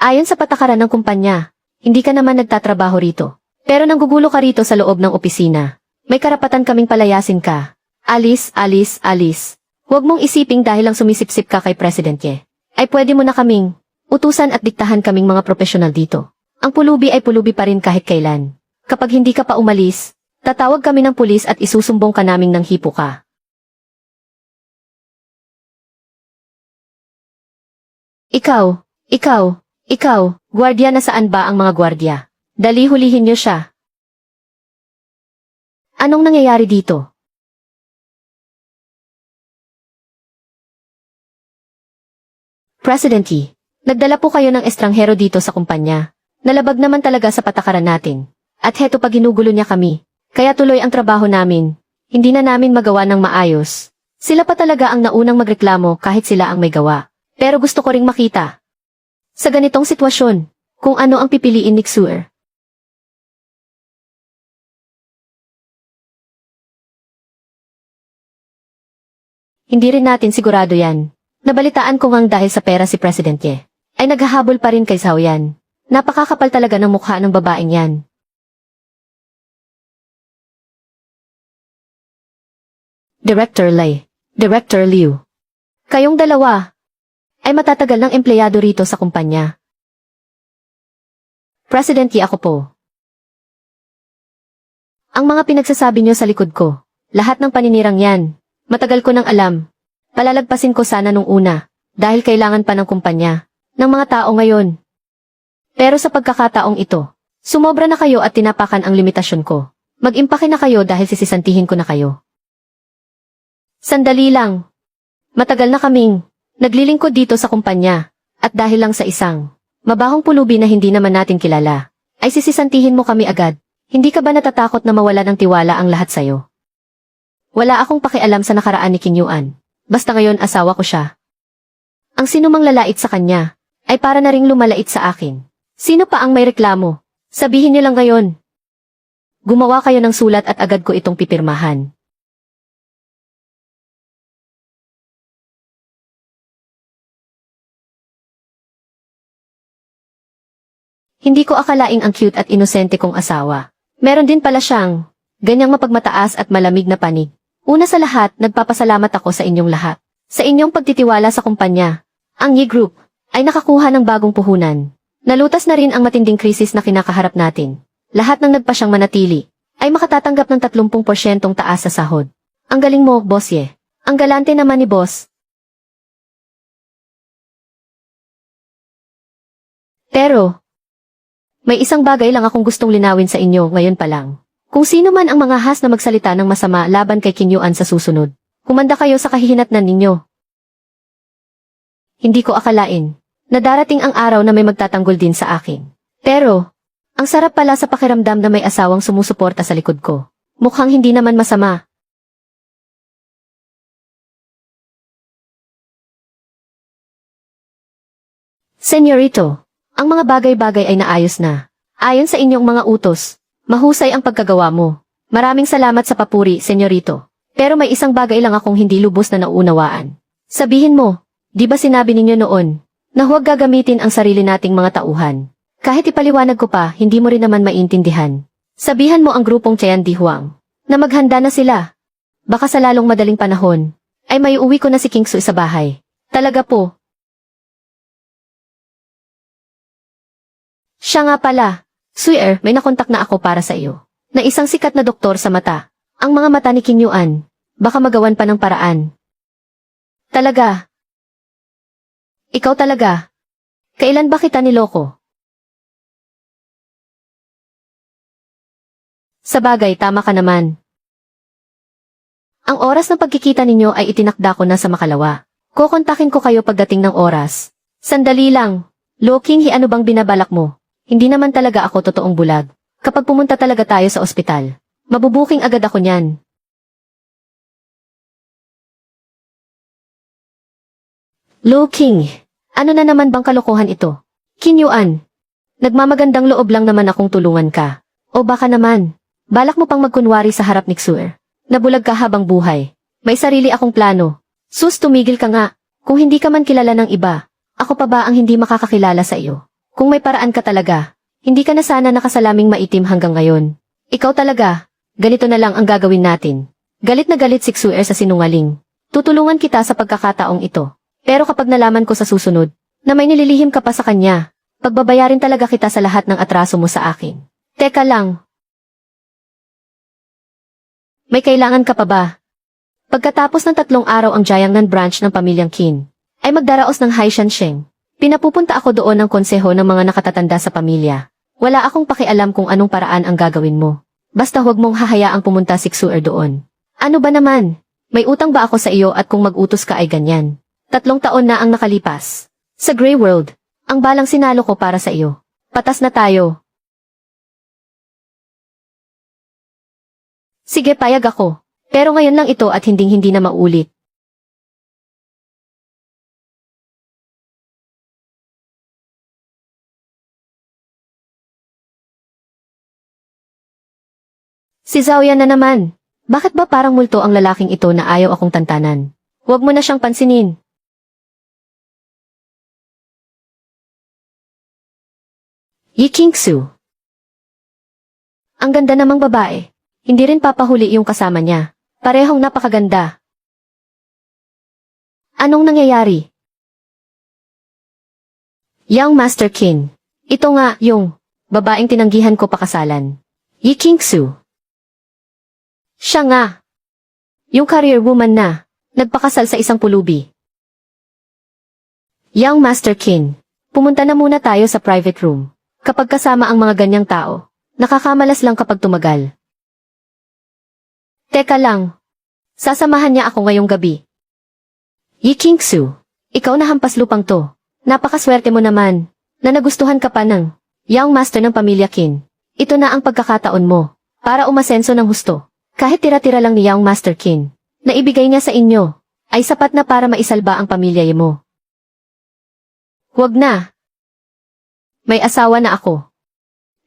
Ayon sa patakaran ng kumpanya, hindi ka naman nagtatrabaho rito. Pero nanggugulo ka rito sa loob ng opisina. May karapatan kaming palayasin ka. Alis, alis, alis. Huwag mong isiping dahil lang sumisipsip ka kay President Ye, ay pwede mo na kaming utusan at diktahan kaming mga profesional dito. Ang pulubi ay pulubi pa rin kahit kailan. Kapag hindi ka pa umalis, tatawag kami ng pulis at isusumbong ka naming nang hipo ka. Ikaw, gwardiya, nasaan ba ang mga gwardiya? Dali, hulihin niyo siya. Anong nangyayari dito? President Yi, nagdala po kayo ng estranghero dito sa kumpanya. Nalabag naman talaga sa patakaran natin. At heto pa ginugulo niya kami. Kaya tuloy ang trabaho namin. Hindi na namin magawa ng maayos. Sila pa talaga ang naunang magreklamo kahit sila ang may gawa. Pero gusto ko ring makita, sa ganitong sitwasyon, kung ano ang pipiliin ni Xur. Hindi rin natin sigurado yan. Nabalitaan ko ngang dahil sa pera si President Ye, ay naghahabol pa rin kay Zhao Yan. Napakakapal talaga ng mukha ng babaeng yan. Director Lei, Director Liu. Kayong dalawa ay matatagal ng empleyado rito sa kumpanya. President Yi, ako po. Ang mga pinagsasabi niyo sa likod ko, lahat ng paninirang yan, matagal ko nang alam. Palalagpasin ko sana nung una, dahil kailangan pa ng kumpanya, ng mga tao ngayon. Pero sa pagkakataong ito, sumobra na kayo at tinapakan ang limitasyon ko. Mag-impake na kayo dahil sisisantihin ko na kayo. Sandali lang. Matagal na kaming naglilingkod dito sa kumpanya, at dahil lang sa isang mabahong pulubi na hindi naman natin kilala, ay sisisantihin mo kami agad. Hindi ka ba natatakot na mawala ng tiwala ang lahat sayo? Wala akong pakialam sa nakaraan ni Qin Yuan. Basta ngayon asawa ko siya. Ang sinumang lalait sa kanya, ay para na ring lumalait sa akin. Sino pa ang may reklamo? Sabihin niyo lang ngayon. Gumawa kayo ng sulat at agad ko itong pipirmahan. Hindi ko akalaing ang cute at inosente kong asawa. Meron din pala siyang ganyang mapagmataas at malamig na panig. Una sa lahat, nagpapasalamat ako sa inyong lahat. Sa inyong pagtitiwala sa kumpanya. Ang Yi Group ay nakakuha ng bagong puhunan. Nalutas na rin ang matinding krisis na kinakaharap natin. Lahat ng nagpa siyang manatili ay makatatanggap ng 30% taas sa sahod. Ang galing mo, Boss Ye. Ang galante naman ni Boss. Pero may isang bagay lang akong gustong linawin sa inyo ngayon pa lang. Kung sino man ang mga has na magsalita ng masama laban kay Qin Yuan sa susunod, humanda kayo sa kahihinatnan ninyo. Hindi ko akalain na darating ang araw na may magtatanggol din sa akin. Pero ang sarap pala sa pakiramdam na may asawang sumusuporta sa likod ko. Mukhang hindi naman masama. Senyorito, ang mga bagay-bagay ay naayos na. Ayon sa inyong mga utos, mahusay ang pagkagawa mo. Maraming salamat sa papuri, senyorito. Pero may isang bagay lang akong hindi lubos na nauunawaan. Sabihin mo, di ba sinabi ninyo noon, na huwag gagamitin ang sarili nating mga tauhan? Kahit ipaliwanag ko pa, hindi mo rin naman maintindihan. Sabihan mo ang grupong Tian Di Huang, na maghanda na sila. Baka sa lalong madaling panahon, ay may uwi ko na si King Su sa bahay. Talaga po. Siya nga pala. Suyer, may nakontak na ako para sa iyo. Na isang sikat na doktor sa mata. Ang mga mata ni Qin Yuan. Baka magawan pa ng paraan. Talaga? Ikaw talaga? Kailan ba kita niloko? Sabagay, tama ka naman. Ang oras ng pagkikita ninyo ay itinakda ko na sa makalawa. Kukontakin ko kayo pagdating ng oras. Sandali lang. Lo Qinghe, ano bang binabalak mo? Hindi naman talaga ako totoong bulag. Kapag pumunta talaga tayo sa ospital, mabubuking agad ako niyan. Lo Qinghe, ano na naman bang kalokohan ito? Qin Yuan, nagmamagandang loob lang naman akong tulungan ka. O baka naman, balak mo pang magkunwari sa harap ni Xuer, na bulag ka habang buhay. May sarili akong plano. Sus, tumigil ka nga. Kung hindi ka man kilala ng iba, ako pa ba ang hindi makakakilala sa iyo? Kung may paraan ka talaga, hindi ka na sana nakasalaming maitim hanggang ngayon. Ikaw talaga, ganito na lang ang gagawin natin. Galit na galit si Xuer sa sinungaling. Tutulungan kita sa pagkakataong ito. Pero kapag nalaman ko sa susunod, na may nililihim ka pa sa kanya, pagbabayarin talaga kita sa lahat ng atraso mo sa akin. Teka lang. May kailangan ka pa ba? Pagkatapos ng 3 araw ang Jiangnan branch ng pamilyang Qin, ay magdaraos ng Haishansheng. Pinapupunta ako doon ng konseho ng mga nakatatanda sa pamilya. Wala akong pakialam kung anong paraan ang gagawin mo. Basta huwag mong hahayaang pumunta si Xuer doon. Ano ba naman? May utang ba ako sa iyo at kung mag-utos ka ay ganyan? 3 taon na ang nakalipas. Sa Grey World, ang balang sinalo ko para sa iyo. Patas na tayo. Sige, payag ako. Pero ngayon lang ito at hinding-hindi na maulit. Si Xiaoyan na naman. Bakit ba parang multo ang lalaking ito na ayaw akong tantanan? Huwag mo na siyang pansinin. Yi Qingsu. Ang ganda namang babae. Hindi rin papahuli yung kasama niya. Parehong napakaganda. Anong nangyayari? Young Master Qin. Ito nga, yung babaeng tinanggihan ko pakasalan. Yi Qingsu. Siya nga. Yung career woman na, nagpakasal sa isang pulubi. Young Master Qin, pumunta na muna tayo sa private room. Kapag kasama ang mga ganyang tao, nakakamalas lang kapag tumagal. Teka lang. Sasamahan niya ako ngayong gabi. Yi Qingsu, ikaw na hampas lupang to. Napakaswerte mo naman, na nagustuhan ka pa ng Young Master ng pamilya Qin. Ito na ang pagkakataon mo, para umasenso ng husto. Kahit tira-tira lang ni Young Master Qin, na ibigay niya sa inyo, ay sapat na para maisalba ang pamilya mo. Huwag na. May asawa na ako.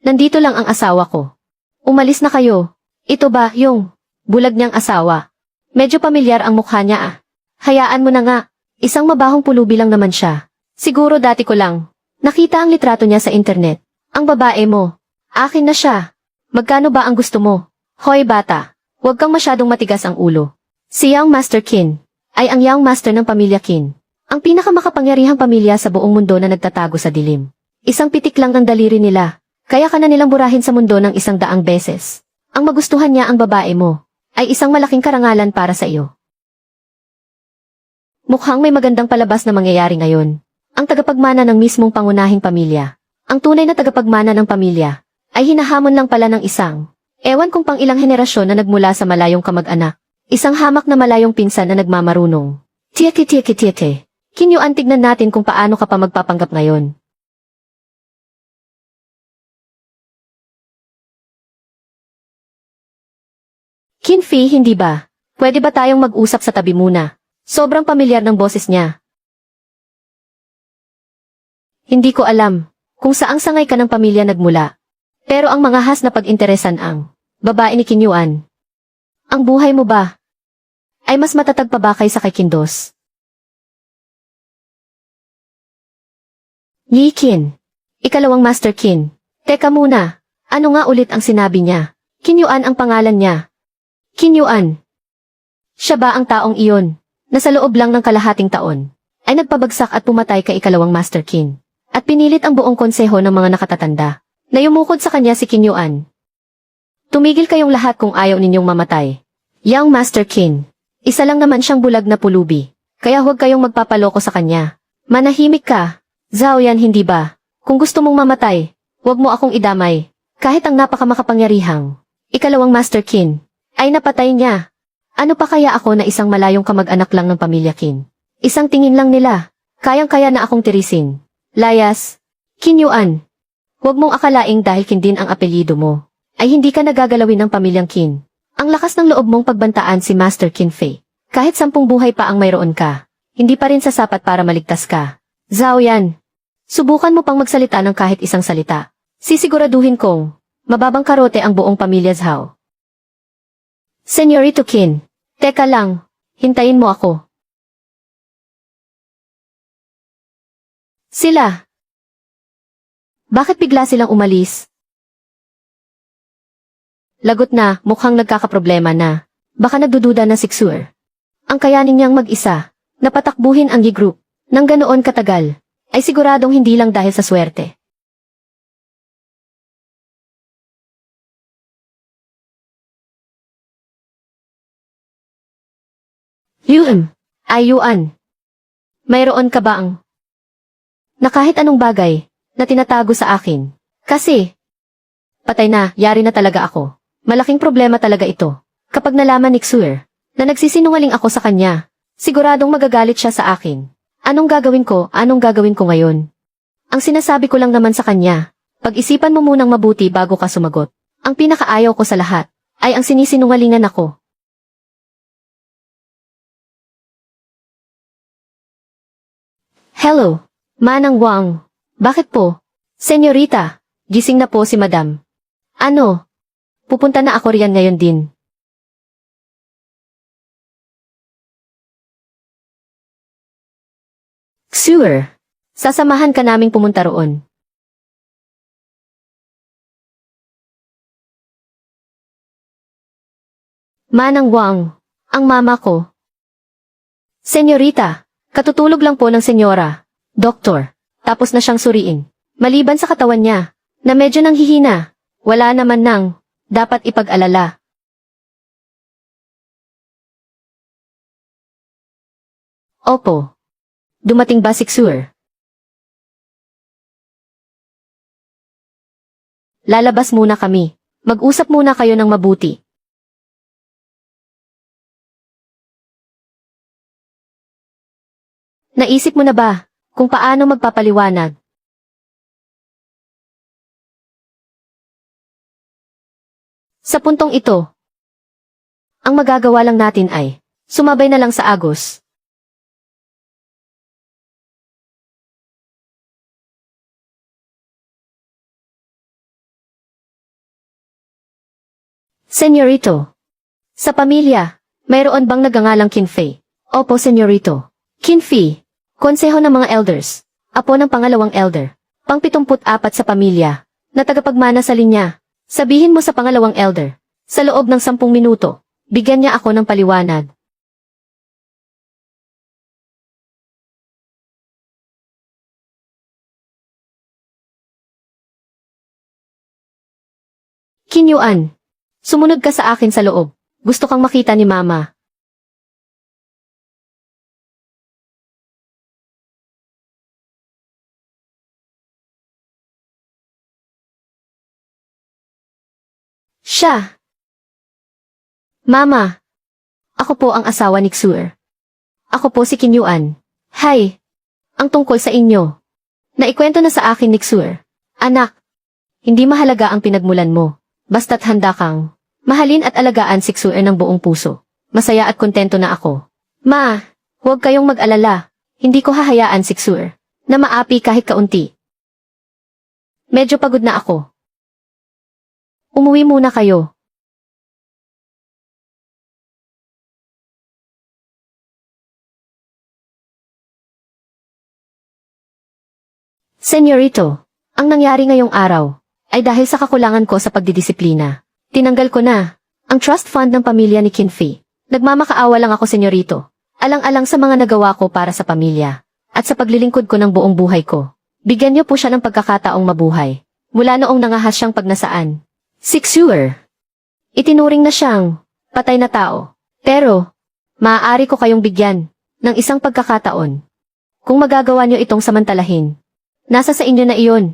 Nandito lang ang asawa ko. Umalis na kayo. Ito ba yung bulag niyang asawa? Medyo pamilyar ang mukha niya ah. Hayaan mo na nga. Isang mabahong pulubi lang naman siya. Siguro dati ko lang. Nakita ang litrato niya sa internet. Ang babae mo. Akin na siya. Magkano ba ang gusto mo? Hoy bata. Huwag kang masyadong matigas ang ulo. Si Young Master Qin ay ang Young Master ng pamilya Qin. Ang pinakamakapangyarihang pamilya sa buong mundo na nagtatago sa dilim. Isang pitik lang ng daliri nila. Kaya ka na nilang burahin sa mundo ng 100 beses. Ang magustuhan niya ang babae mo ay isang malaking karangalan para sa iyo. Mukhang may magandang palabas na mangyayari ngayon. Ang tagapagmana ng mismong pangunahing pamilya. Ang tunay na tagapagmana ng pamilya ay hinahamon lang pala ng isang ewan kung pang ilang henerasyon na nagmula sa malayong kamag-anak. Isang hamak na malayong pinsan na nagmamarunong. Tieke. Qin Yuan, tignan natin kung paano ka pa magpapanggap ngayon. Kinfei, hindi ba? Pwede ba tayong mag-usap sa tabi muna? Sobrang pamilyar ng boses niya. Hindi ko alam kung saang sangay ka ng pamilya nagmula. Pero ang mga has na pag-interesan ang babae ni Qin Yuan. Ang buhay mo ba ay mas matatag pa ba kaysa kay Kindos? Yi Qin. Ikalawang Master Qin. Teka muna, ano nga ulit ang sinabi niya? Qin Yuan ang pangalan niya. Qin Yuan. Siya ba ang taong iyon, na sa loob lang ng kalahating taon, ay nagpabagsak at pumatay kay ikalawang Master Qin, at pinilit ang buong konseho ng mga nakatatanda, na yumukod sa kanya si Qin Yuan. Tumigil kayong lahat kung ayaw ninyong mamatay. Young Master Qin, isa lang naman siyang bulag na pulubi, kaya huwag kayong magpapaloko sa kanya. Manahimik ka, Zhao Yan, hindi ba? Kung gusto mong mamatay, huwag mo akong idamay, kahit ang napakamakapangyarihang ikalawang Master Qin ay napatay niya. Ano pa kaya ako na isang malayong kamag-anak lang ng pamilya Qin? Isang tingin lang nila, kayang-kaya na akong tirisin. Layas, Qin Yuan. Huwag mong akalaing dahil Qin din ang apelyido mo, ay hindi ka nagagalawin ng pamilyang Qin. Ang lakas ng loob mong pagbantaan si Master Kinfei. Kahit 10 buhay pa ang mayroon ka, hindi pa rin sasapat para maligtas ka. Zhao Yan, subukan mo pang magsalita ng kahit isang salita. Sisiguraduhin kong mababang karote ang buong pamilya Zhao. Senyorito Qin, teka lang, hintayin mo ako. Sila. Bakit bigla silang umalis? Lagot na, mukhang nagkakaproblema na. Baka nagdududa na si Xur. Ang kayanin niyang mag-isa, napatakbuhin ang Yi-group, nang ganoon katagal, ay siguradong hindi lang dahil sa swerte. Yuan. Mayroon ka ba ang na kahit anong bagay na tinatago sa akin? Kasi patay na, yari na talaga ako. Malaking problema talaga ito. Kapag nalaman ni Xur na nagsisinungaling ako sa kanya, siguradong magagalit siya sa akin. Anong gagawin ko? Anong gagawin ko ngayon? Ang sinasabi ko lang naman sa kanya, pag-isipan mo munang mabuti bago ka sumagot. Ang pinakaayaw ko sa lahat ay ang sinisinungalingan ako. Hello, Manang Wang. Bakit po? Senyorita, gising na po si Madam. Ano? Pupunta na ako riyan ngayon din. Xur, sasamahan ka naming pumunta roon. Manang Wang, ang mama ko. Senyorita, katutulog lang po ng senyora. Doktor, tapos na siyang suriin. Maliban sa katawan niya, na medyo nanghihina, wala naman nang dapat ipag-alala. Opo. Dumating ba si Xur? Lalabas muna kami. Mag-usap muna kayo ng mabuti. Naisip mo na ba kung paano magpapaliwanag? Sa puntong ito, ang magagawa lang natin ay sumabay na lang sa agos. Senyorito, sa pamilya, mayroon bang nagangalang Kinfei? Opo, senyorito. Kinfei, konseho ng mga elders, apo ng pangalawang elder, pang-74 sa pamilya, na tagapagmana sa linya. Sabihin mo sa pangalawang elder, sa loob ng 10 minuto, bigyan niya ako ng paliwanag. Qin Yuan, sumunod ka sa akin sa loob. Gusto kang makita ni Mama. Siya. Mama. Ako po ang asawa ni Xur. Ako po si Qin Yuan. Hay. Ang tungkol sa inyo. Naikwento na sa akin ni Xur. Anak. Hindi mahalaga ang pinagmulan mo. Basta't handa kang Mahalin at alagaan si Xue ng buong puso. Masaya at kontento na ako. Ma, huwag kayong mag-alala. Hindi ko hahayaan si Xue na maapi kahit kaunti. Medyo pagod na ako. Umuwi muna kayo. Senyorito, ang nangyari ngayong araw ay dahil sa kakulangan ko sa pagdidisiplina. Tinanggal ko na ang trust fund ng pamilya ni Kinfei. Nagmamakaawa lang ako, senyorito. Alang-alang sa mga nagawa ko para sa pamilya at sa paglilingkod ko ng buong buhay ko. Bigyan niyo po siya ng pagkakataong mabuhay. Mula noong nangahas siyang pagnasaan. Si Xue, itinuring na siyang patay na tao. Pero, maaari ko kayong bigyan ng isang pagkakataon. Kung magagawa niyo itong samantalahin, nasa sa inyo na iyon.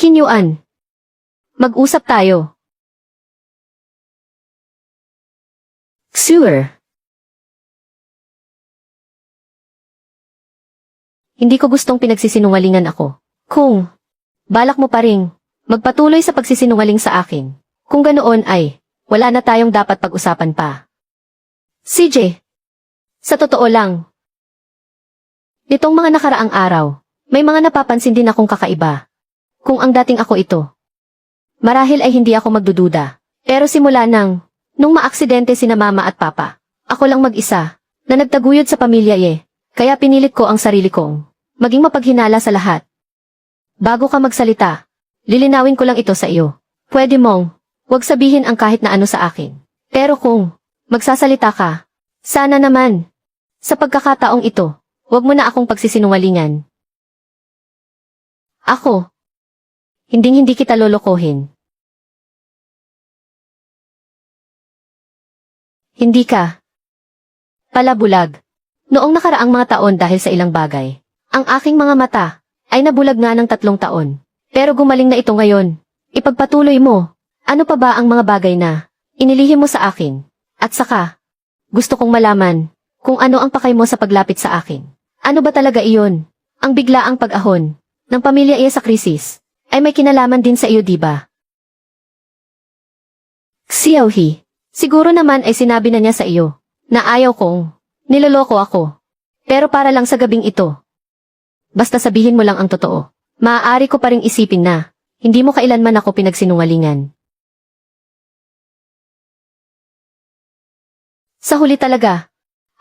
Qin Yuan, mag-usap tayo. Xue, hindi ko gustong pinagsisinungalingan ako. Kung balak mo pa ring magpatuloy sa pagsisinungaling sa akin, kung ganoon ay wala na tayong dapat pag-usapan pa. CJ, sa totoo lang, nitong mga nakaraang araw, may mga napapansin din akong kakaiba. Kung ang dating ako ito, marahil ay hindi ako magdududa. Pero simula nung maaksidente sina mama at papa, ako lang mag-isa, na nagtaguyod sa pamilya kaya pinilit ko ang sarili kong maging mapaghinala sa lahat. Bago ka magsalita, lilinawin ko lang ito sa iyo. Pwede mong huwag sabihin ang kahit na ano sa akin. Pero kung magsasalita ka, sana naman, sa pagkakataong ito, huwag mo na akong pagsisinungalingan. Ako, hindi kita lolokohin. Hindi ka palabulag. Noong nakaraang mga taon dahil sa ilang bagay, ang aking mga mata ay nabulag nga ng 3 taon. Pero gumaling na ito ngayon. Ipagpatuloy mo. Ano pa ba ang mga bagay na inilihim mo sa akin? At saka, gusto kong malaman kung ano ang pakay mo sa paglapit sa akin. Ano ba talaga iyon? Ang biglaang pag-ahon ng pamilya sa krisis ay may kinalaman din sa iyo, diba? Xiaohi, siguro naman ay sinabi na niya sa iyo na ayaw kong niloloko ako. Pero para lang sa gabing ito. Basta sabihin mo lang ang totoo. Maaari ko pa ring isipin na hindi mo kailanman ako pinagsinungalingan. Sa huli talaga,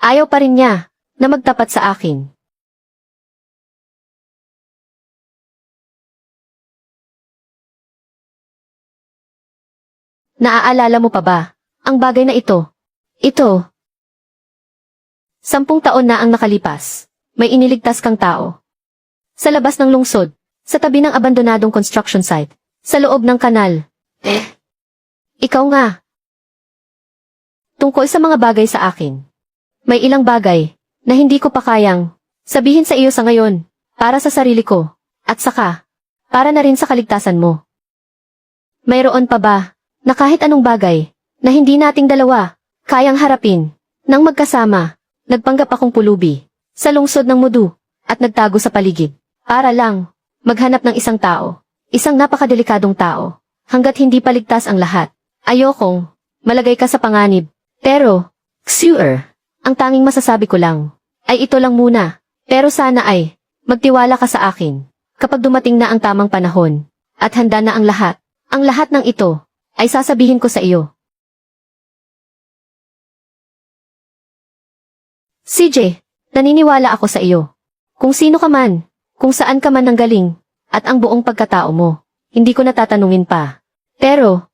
ayaw pa rin niya na magtapat sa akin. Naaalala mo pa ba ang bagay na ito? Ito. 10 taon na ang nakalipas. May iniligtas kang tao. Sa labas ng lungsod, sa tabi ng abandonadong construction site, sa loob ng kanal. Ikaw nga. Tungkol sa mga bagay sa akin. May ilang bagay na hindi ko pa kayang sabihin sa iyo sa ngayon, para sa sarili ko, at saka, para na rin sa kaligtasan mo. Mayroon pa ba na kahit anong bagay na hindi nating dalawa kayang harapin nang magkasama? Nagpanggap akong pulubi sa lungsod ng Mudu at nagtago sa paligid para lang maghanap ng isang tao, isang napakadelikadong tao, hanggat hindi paligtas ang lahat. Ayokong malagay ka sa panganib. Pero, Xue, ang tanging masasabi ko lang ay ito lang muna. Pero sana ay magtiwala ka sa akin kapag dumating na ang tamang panahon at handa na ang lahat ng ito ay sasabihin ko sa iyo. CJ, naniniwala ako sa iyo. Kung sino ka man, kung saan ka man nanggaling, at ang buong pagkatao mo, hindi ko natatanungin pa. Pero,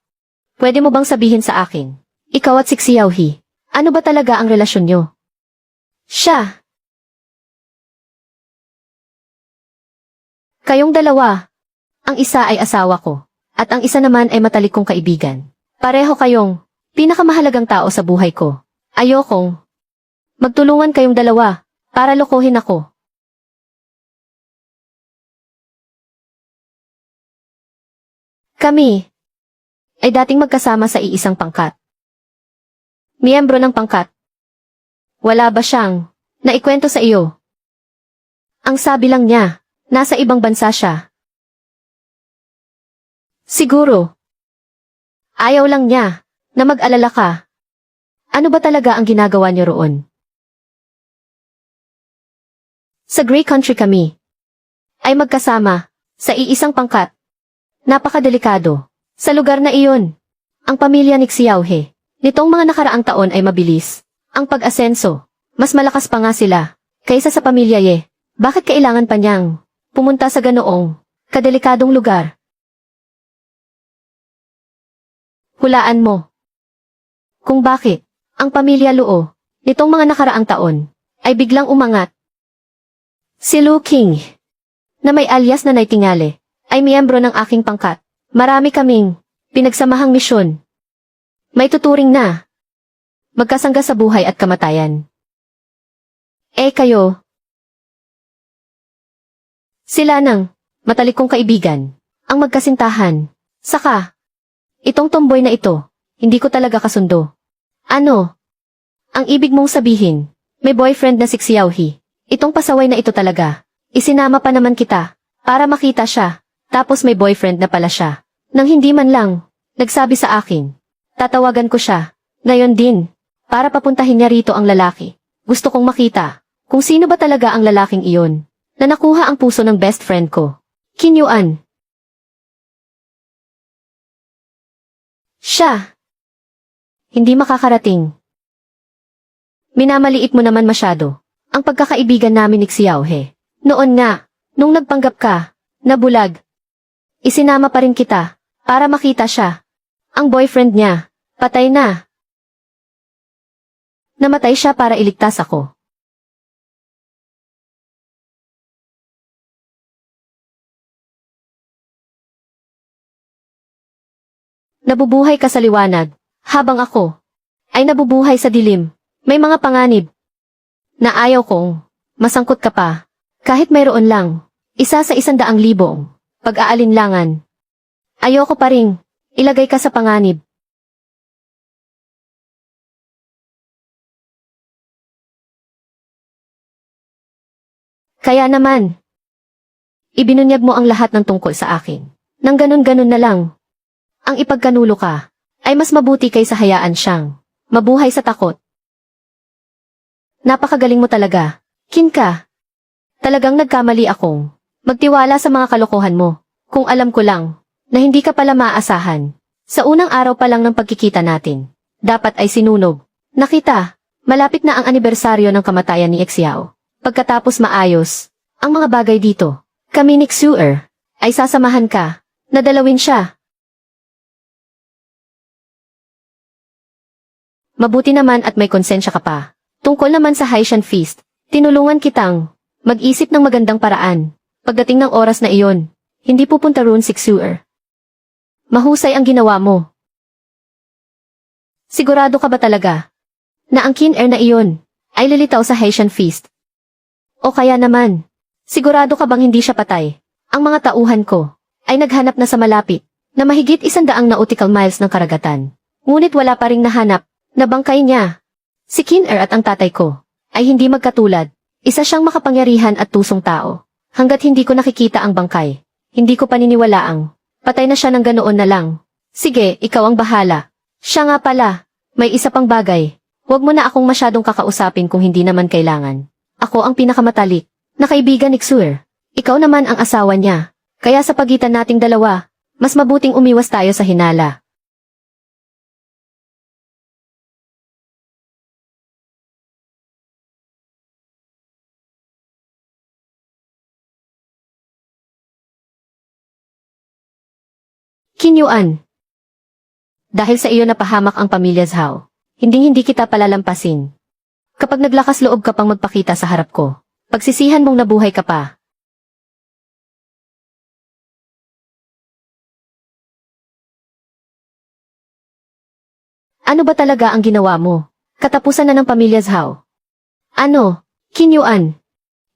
pwede mo bang sabihin sa akin, ikaw at si Xiaohi, ano ba talaga ang relasyon nyo? Siya. Kayong dalawa. Ang isa ay asawa ko, at ang isa naman ay matalik kong kaibigan. Pareho kayong pinakamahalagang tao sa buhay ko. Ayokong magtulungan kayong dalawa para lokohin ako. Kami ay dating magkasama sa iisang pangkat. Miyembro ng pangkat. Wala ba siyang naikwento sa iyo? Ang sabi lang niya, Nasa ibang bansa siya. Siguro. Ayaw lang niya na mag-alala ka. Ano ba talaga ang ginagawa niyo roon? Sa Grey Country kami. Ay magkasama. Sa iisang pangkat. Napakadelikado. Sa lugar na iyon. Ang pamilya ni Xiaohe. Nitong mga nakaraang taon ay mabilis. Ang pag-asenso. Mas malakas pa nga sila. Kaysa sa pamilya Ye. Bakit kailangan pa niyang pumunta sa ganoong kadelikadong lugar? Hulaan mo. Kung bakit, ang pamilya Luo, nitong mga nakaraang taon, ay biglang umangat. Si Lu King, na may alias na Nightingale, ay miyembro ng aking pangkat. Marami kaming pinagsamahang misyon. May tuturing na magkasangga sa buhay at kamatayan. Kayo, sila nang matalikong kaibigan, ang magkasintahan. Saka, itong tomboy na ito, hindi ko talaga kasundo. Ano? Ang ibig mong sabihin, may boyfriend na si Xiaohe. Itong pasaway na ito talaga. Isinama pa naman kita, para makita siya, tapos may boyfriend na pala siya. Nang hindi man lang, nagsabi sa akin. Tatawagan ko siya, ngayon din, para papuntahin niya rito ang lalaki. Gusto kong makita, kung sino ba talaga ang lalaking iyon, na nakuha ang puso ng best friend ko. Qin Yuan. Siya. Hindi makakarating. Minamaliit mo naman masyado ang pagkakaibigan namin ni Xiaohe. Noon nga, nung nagpanggap ka, na bulag, isinama pa rin kita, para makita siya. Ang boyfriend niya, patay na. Namatay siya para iligtas ako. Nabubuhay ka sa liwanag, habang ako ay nabubuhay sa dilim. May mga panganib na ayaw kong masangkot ka pa. Kahit mayroon lang, 1 sa 100,000 pag-aalinlangan. Ayoko pa ring ilagay ka sa panganib. Kaya naman, ibinunyag mo ang lahat ng tungkol sa akin. Nang ganun-ganun na lang, ang ipagkanulo ka, ay mas mabuti kaysa hayaan siyang mabuhay sa takot. Napakagaling mo talaga, Qin ka. Talagang nagkamali akong magtiwala sa mga kalokohan mo. Kung alam ko lang, na hindi ka pala maaasahan. Sa unang araw pa lang ng pagkikita natin, dapat ay sinunog. Nakita, malapit na ang anibersaryo ng kamatayan ni Xiao. Pagkatapos maayos, ang mga bagay dito, kami ni Xuer, ay sasamahan ka, nadalawin siya. Mabuti naman at may konsensya ka pa. Tungkol naman sa Haitian Feast, tinulungan kitang mag-isip ng magandang paraan. Pagdating ng oras na iyon, hindi pupunta roon si Xuer. Mahusay ang ginawa mo. Sigurado ka ba talaga na ang Qin na iyon ay lilitaw sa Haitian Feast? O kaya naman, sigurado ka bang hindi siya patay? Ang mga tauhan ko ay naghanap na sa malapit na mahigit 100 nautical miles ng karagatan. Ngunit wala pa ring nahanap na bangkay niya. Si Qin at ang tatay ko ay hindi magkatulad. Isa siyang makapangyarihan at tusong tao. Hanggat hindi ko nakikita ang bangkay, hindi ko paniniwalaang patay na siya ng ganoon na lang. Sige, ikaw ang bahala. Siya nga pala, may isa pang bagay. Huwag mo na akong masyadong kakausapin kung hindi naman kailangan. Ako ang pinakamatalik na kaibigan ni Xuer. Ikaw naman ang asawa niya. Kaya sa pagitan nating dalawa, mas mabuting umiwas tayo sa hinala. Qin Yuan. Dahil sa iyo napahamak ang pamilya Zhao, hindi kita palalampasin. Kapag naglakas loob ka pang magpakita sa harap ko, pagsisihan mong nabuhay ka pa. Ano ba talaga ang ginawa mo? Katapusan na ng pamilya Zhao. Ano, Qin Yuan?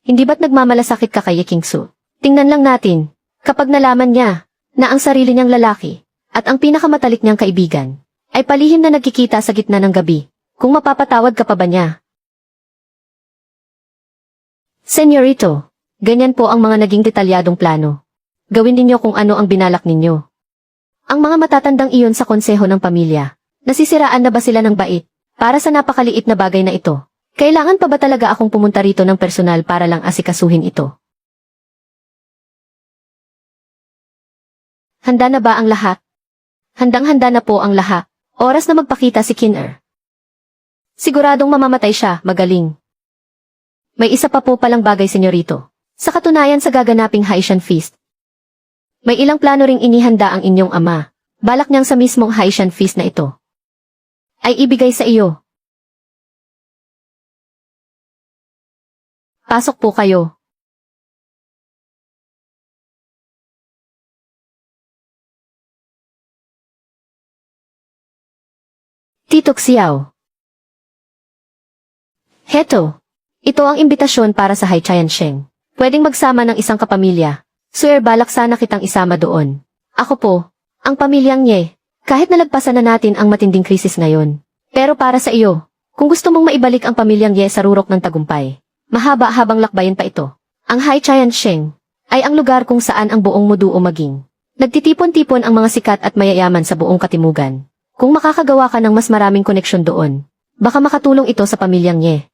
Hindi ba't nagmamalasakit ka kay Kingsu? Tingnan lang natin, kapag nalaman niya na ang sarili niyang lalaki at ang pinakamatalik niyang kaibigan ay palihim na nagkikita sa gitna ng gabi, kung mapapatawad ka pa ba niya? Senyorito, Ganyan po ang mga naging detalyadong plano. Gawin ninyo kung ano ang binalak ninyo. Ang mga matatandang iyon sa konseho ng pamilya. Nasisiraan na ba sila ng bait? Para sa napakaliit na bagay na ito. Kailangan pa ba talaga akong pumunta rito ng personal para lang asikasuhin ito? Handa na ba ang lahat? Handang-handa na po ang lahat. Oras na magpakita si Kinner. Siguradong mamamatay siya, magaling. May isa pa po palang bagay, senyorito. Sa katunayan sa gaganaping Haitian Feast. May ilang plano ring inihanda ang inyong ama. Balak niyang sa mismong Haitian Feast na ito ay ibigay sa iyo. Pasok po kayo. Tito Xiao. Heto. Ito ang imbitasyon para sa Haichayan Sheng. Pwedeng magsama ng isang kapamilya. Sir, balak sana kitang isama doon. Ako po, ang pamilyang Nye. Kahit nalagpasan na natin ang matinding krisis ngayon. Pero para sa iyo, kung gusto mong maibalik ang pamilyang Ye sa rurok ng tagumpay, mahaba habang lakbayin pa ito. Ang Haichayan Sheng ay ang lugar kung saan ang buong mundo maging. Nagtitipon-tipon ang mga sikat at mayayaman sa buong katimugan. Kung makakagawa ka ng mas maraming koneksyon doon, baka makatulong ito sa pamilyang Ye.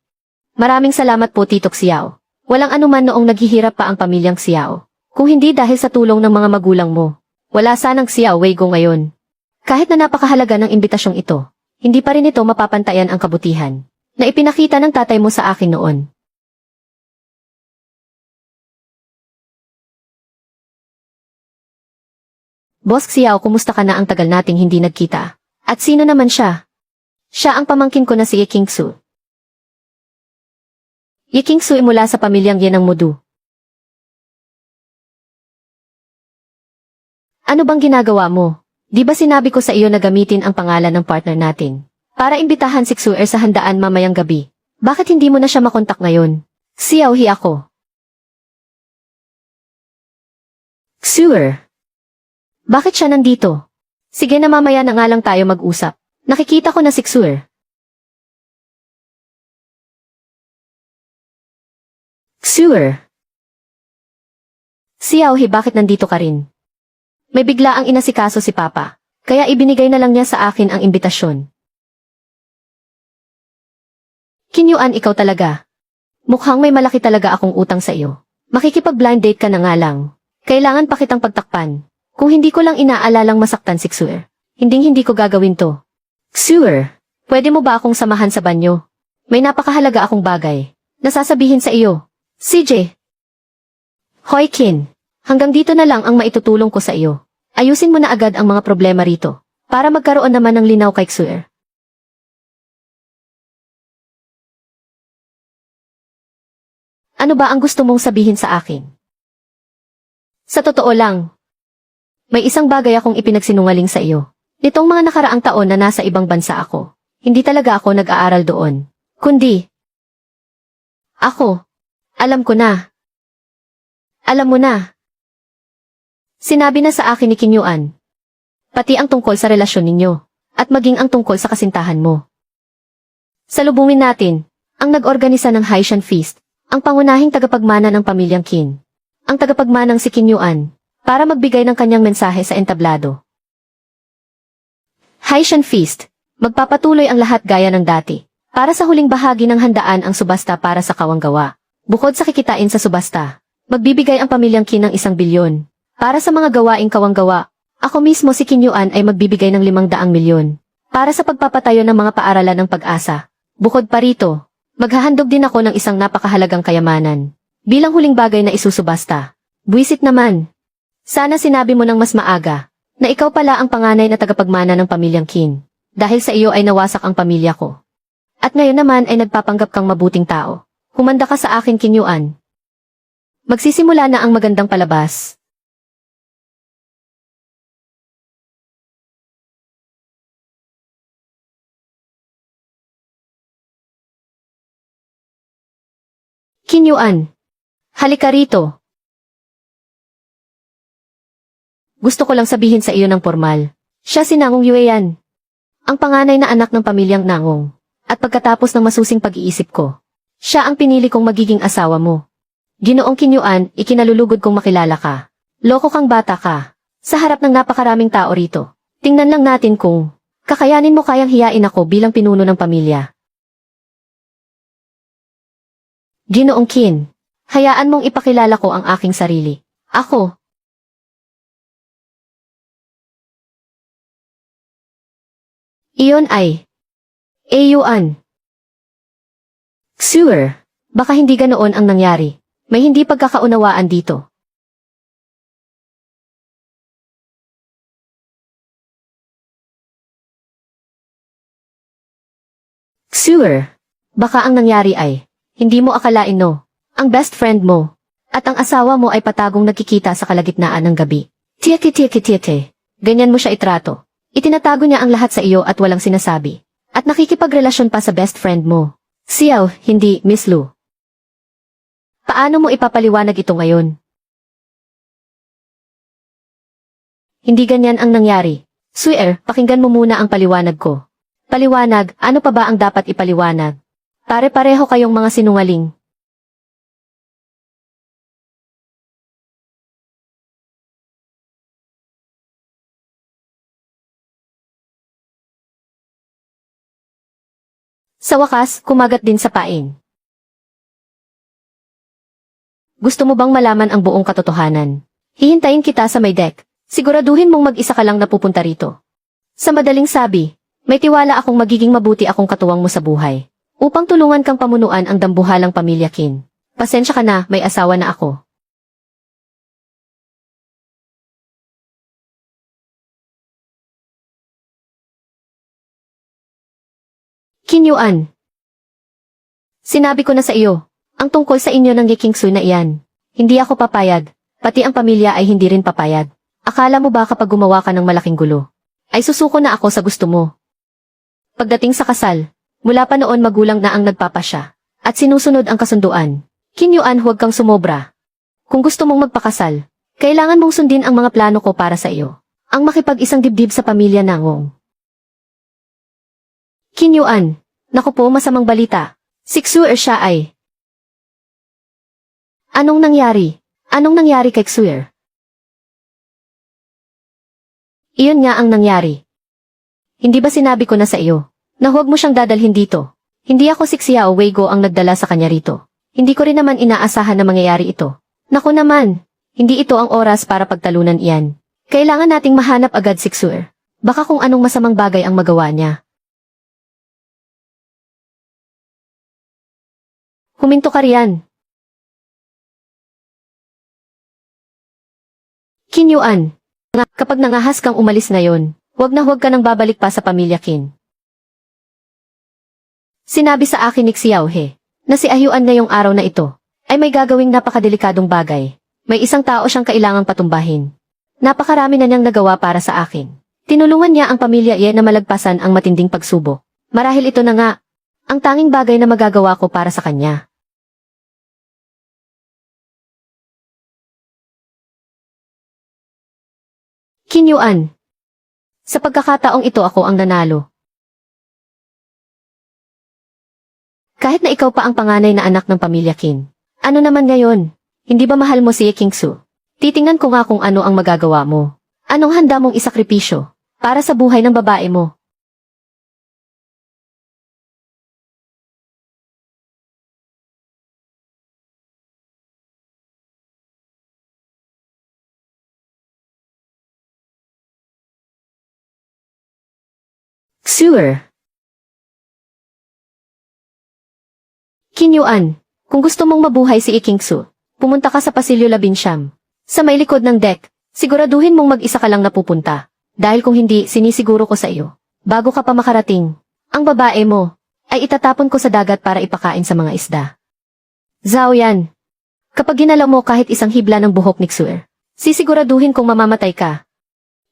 Maraming salamat po, Tito Xiao. Walang anuman noong naghihirap pa ang pamilyang Xiao. Kung hindi dahil sa tulong ng mga magulang mo, wala sanang Xiao Weigo ngayon. Kahit na napakahalaga ng imbitasyong ito, hindi pa rin ito mapapantayan ang kabutihan na ipinakita ng tatay mo sa akin noon. Boss Xiao, kumusta ka na? Ang tagal nating hindi nagkita. At sino naman siya? Siya ang pamangkin ko na si Ye Qingsu. Ye Qingsu mula sa pamilyang Ye ng Mudu. Ano bang ginagawa mo? Di ba sinabi ko sa iyo na gamitin ang pangalan ng partner natin para imbitahan si Xuer sa handaan mamayang gabi? Bakit hindi mo na siya makontak ngayon? Xiao He ako. Xuer. Bakit siya nandito? Sige na, mamaya na nga lang tayo mag-usap. Nakikita ko na si Xuer. Xuer. Xiao He, bakit nandito ka rin? May bigla ang inasikaso si Papa, kaya ibinigay na lang niya sa akin ang imbitasyon. Kinyuan, ikaw talaga. Mukhang may malaki talaga akong utang sa iyo. Makikipag-blind date ka na nga lang. Kailangan pa kitang pagtakpan. Kung hindi ko lang inaalalang masaktan si Xuer, hindi ko gagawin to. Xuer, pwede mo ba akong samahan sa banyo? May napakahalaga akong bagay na sasabihin sa iyo. CJ. Hoy Kin, hanggang dito na lang ang maitutulong ko sa iyo. Ayusin mo na agad ang mga problema rito para magkaroon naman ng linaw kay Xuer. Ano ba ang gusto mong sabihin sa akin? Sa totoo lang, may isang bagay akong ipinagsinungaling sa iyo. Nitong mga nakaraang taon na nasa ibang bansa ako, hindi talaga ako nag-aaral doon. Kundi, ako, alam ko na. Alam mo na. Sinabi na sa akin ni Kinyuan. Pati ang tungkol sa relasyon ninyo, at maging ang tungkol sa kasintahan mo. Salubungin natin, ang nag-organisa ng Haitian Feast, ang pangunahing tagapagmana ng pamilyang Qin, ang tagapagmanang si Kinyuan, para magbigay ng kanyang mensahe sa entablado. Haitian Feast, magpapatuloy ang lahat gaya ng dati. Para sa huling bahagi ng handaan ang subasta para sa kawanggawa. Bukod sa kikitain sa subasta, magbibigay ang pamilyang Qin ng 1 bilyon. Para sa mga gawaing kawanggawa, ako mismo si Kinyuan ay magbibigay ng 500 milyon. Para sa pagpapatayo ng mga paaralan ng pag-asa. Bukod pa rito, maghahandog din ako ng isang napakahalagang kayamanan. Bilang huling bagay na isusubasta. Buwisit naman. Sana sinabi mo ng mas maaga, na ikaw pala ang panganay na tagapagmana ng pamilyang Qin. Dahil sa iyo ay nawasak ang pamilya ko. At ngayon naman ay nagpapanggap kang mabuting tao. Humanda ka sa akin, Kinyuan. Magsisimula na ang magandang palabas. Kinyuan. Halika rito. Gusto ko lang sabihin sa iyo ng formal. Siya si Nangong Yueyan. Ang panganay na anak ng pamilyang Nangong. At pagkatapos ng masusing pag-iisip ko, siya ang pinili kong magiging asawa mo. Ginoong Qin Yuan, ikinalulugod kong makilala ka. Loko kang bata ka. Sa harap ng napakaraming tao rito. Tingnan lang natin kung kakayanin mo kayang hiyain ako bilang pinuno ng pamilya. Ginoong Qin, hayaan mong ipakilala ko ang aking sarili. Ako. Iyon ay Yuan. Xuer, baka hindi ganoon ang nangyari. May hindi pagkakaunawaan dito. Xuer, baka ang nangyari ay hindi mo akalain no. Ang best friend mo at ang asawa mo ay patagong nagkikita sa kalagitnaan ng gabi. Tieke. Ganyan mo siya itrato. Itinatago niya ang lahat sa iyo at walang sinasabi. At nakikipagrelasyon pa sa best friend mo. Xiao, hindi, Miss Lu. Paano mo ipapaliwanag ito ngayon? Hindi ganyan ang nangyari. Xuer, pakinggan mo muna ang paliwanag ko. Paliwanag, ano pa ba ang dapat ipaliwanag? Pare-pareho kayong mga sinungaling. Sa wakas, kumagat din sa pain. Gusto mo bang malaman ang buong katotohanan? Hihintayin kita sa may deck. Siguraduhin mong mag-isa ka lang napupunta rito. Sa madaling sabi, may tiwala akong magiging mabuti akong katuwang mo sa buhay. Upang tulungan kang pamunuan ang dambuhalang pamilya Qin. Pasensya ka na, may asawa na ako. Qin Yuan. Sinabi ko na sa iyo, ang tungkol sa inyo ng Yekingsu na iyan. Hindi ako papayag, pati ang pamilya ay hindi rin papayag. Akala mo ba kapag gumawa ka ng malaking gulo, ay susuko na ako sa gusto mo? Pagdating sa kasal, mula pa noon magulang na ang nagpapasya, at sinusunod ang kasunduan. Qin Yuan, huwag kang sumobra. Kung gusto mong magpakasal, kailangan mong sundin ang mga plano ko para sa iyo. Ang makipag-isang dibdib sa pamilya Nangong. Qin Yuan, naku po, masamang balita. Si Xuer siya ay. Anong nangyari? Anong nangyari kay Xuer? Iyon nga ang nangyari. Hindi ba sinabi ko na sa iyo, na huwag mo siyang dadalhin dito? Hindi ako si Xiao Weigo ang nagdala sa kanya rito. Hindi ko rin naman inaasahan na mangyayari ito. Naku naman, hindi ito ang oras para pagtalunan iyan. Kailangan nating mahanap agad si Xuer. Baka kung anong masamang bagay ang magawa niya. Huminto ka riyan. Qin Yuan, kapag nangahas kang umalis ngayon, huwag ka nang babalik pa sa pamilya Qin. Sinabi sa akin ni Xiao He, na si Yuan ngayong araw na ito, ay may gagawing napakadelikadong bagay. May isang tao siyang kailangang patumbahin. Napakarami na niyang nagawa para sa akin. Tinulungan niya ang pamilya Ye na malagpasan ang matinding pagsubok. Marahil ito na nga, ang tanging bagay na magagawa ko para sa kanya. Qin Yuan. Sa pagkakataong ito ako ang nanalo. Kahit na ikaw pa ang panganay na anak ng pamilya Qin. Ano naman ngayon? Hindi ba mahal mo si Yekingsu? Titingnan ko nga kung ano ang magagawa mo. Anong handa mong isakripisyo para sa buhay ng babae mo? Xuer. Qin Yuan, kung gusto mong mabuhay si Yekingsu, pumunta ka sa Pasilyo 11. Sa may likod ng deck, siguraduhin mong mag-isa ka lang napupunta. Dahil kung hindi, sinisiguro ko sa iyo, bago ka pa makarating, ang babae mo, ay itatapon ko sa dagat para ipakain sa mga isda. Zhao Yan, kapag ginalaw mo kahit isang hibla ng buhok ni Xuer, sisiguraduhin kong mamamatay ka.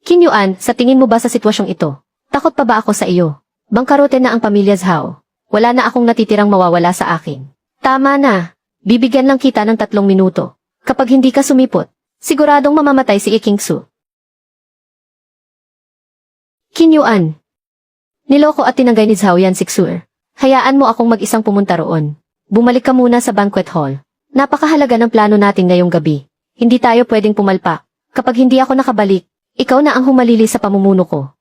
Qin Yuan, sa tingin mo ba sa sitwasyong ito, takot pa ba ako sa iyo? Bangkarote na ang pamilya Zhao. Wala na akong natitirang mawawala sa akin. Tama na. Bibigyan lang kita ng 3 minuto. Kapag hindi ka sumipot, siguradong mamamatay si Yekingsu. Qin Yuan. Niloko at tinanggay ni Zhao Yan si Xuer. Hayaan mo akong mag-isang pumunta roon. Bumalik ka muna sa banquet hall. Napakahalaga ng plano natin ngayong gabi. Hindi tayo pwedeng pumalpak. Kapag hindi ako nakabalik, ikaw na ang humalili sa pamumuno ko.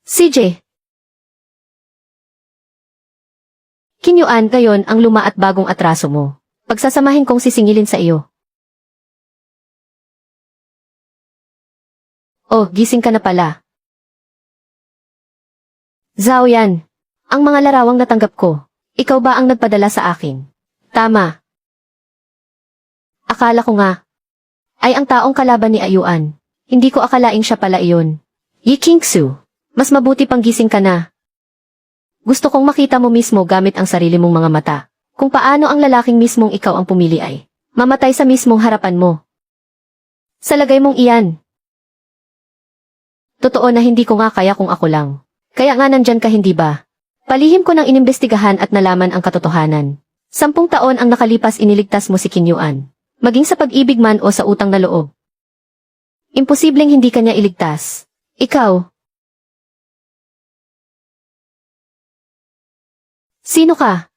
CJ. Kim Yuan, ngayon ang luma at bagong atraso mo. Pagsasamahin kong sisingilin sa iyo. Oh, gising ka na pala. Zhao Yan. Ang mga larawang natanggap ko. Ikaw ba ang nagpadala sa akin? Tama. Akala ko nga. Ay ang taong kalaban ni Ayuan. Hindi ko akalaing siya pala iyon. Yi Qingsu. Mas mabuti pang gising ka na. Gusto kong makita mo mismo gamit ang sarili mong mga mata. Kung paano ang lalaking mismong ikaw ang pumili ay mamatay sa mismong harapan mo. Sa lagay mong iyan. Totoo na hindi ko nga kaya kung ako lang. Kaya nga nandyan ka, hindi ba? Palihim ko nang inimbestigahan at nalaman ang katotohanan. 10 taon ang nakalipas, iniligtas mo si Kim Yuan. Maging sa pag-ibig man o sa utang na loob. Imposibleng hindi kanya iligtas. Ikaw. Sino ka?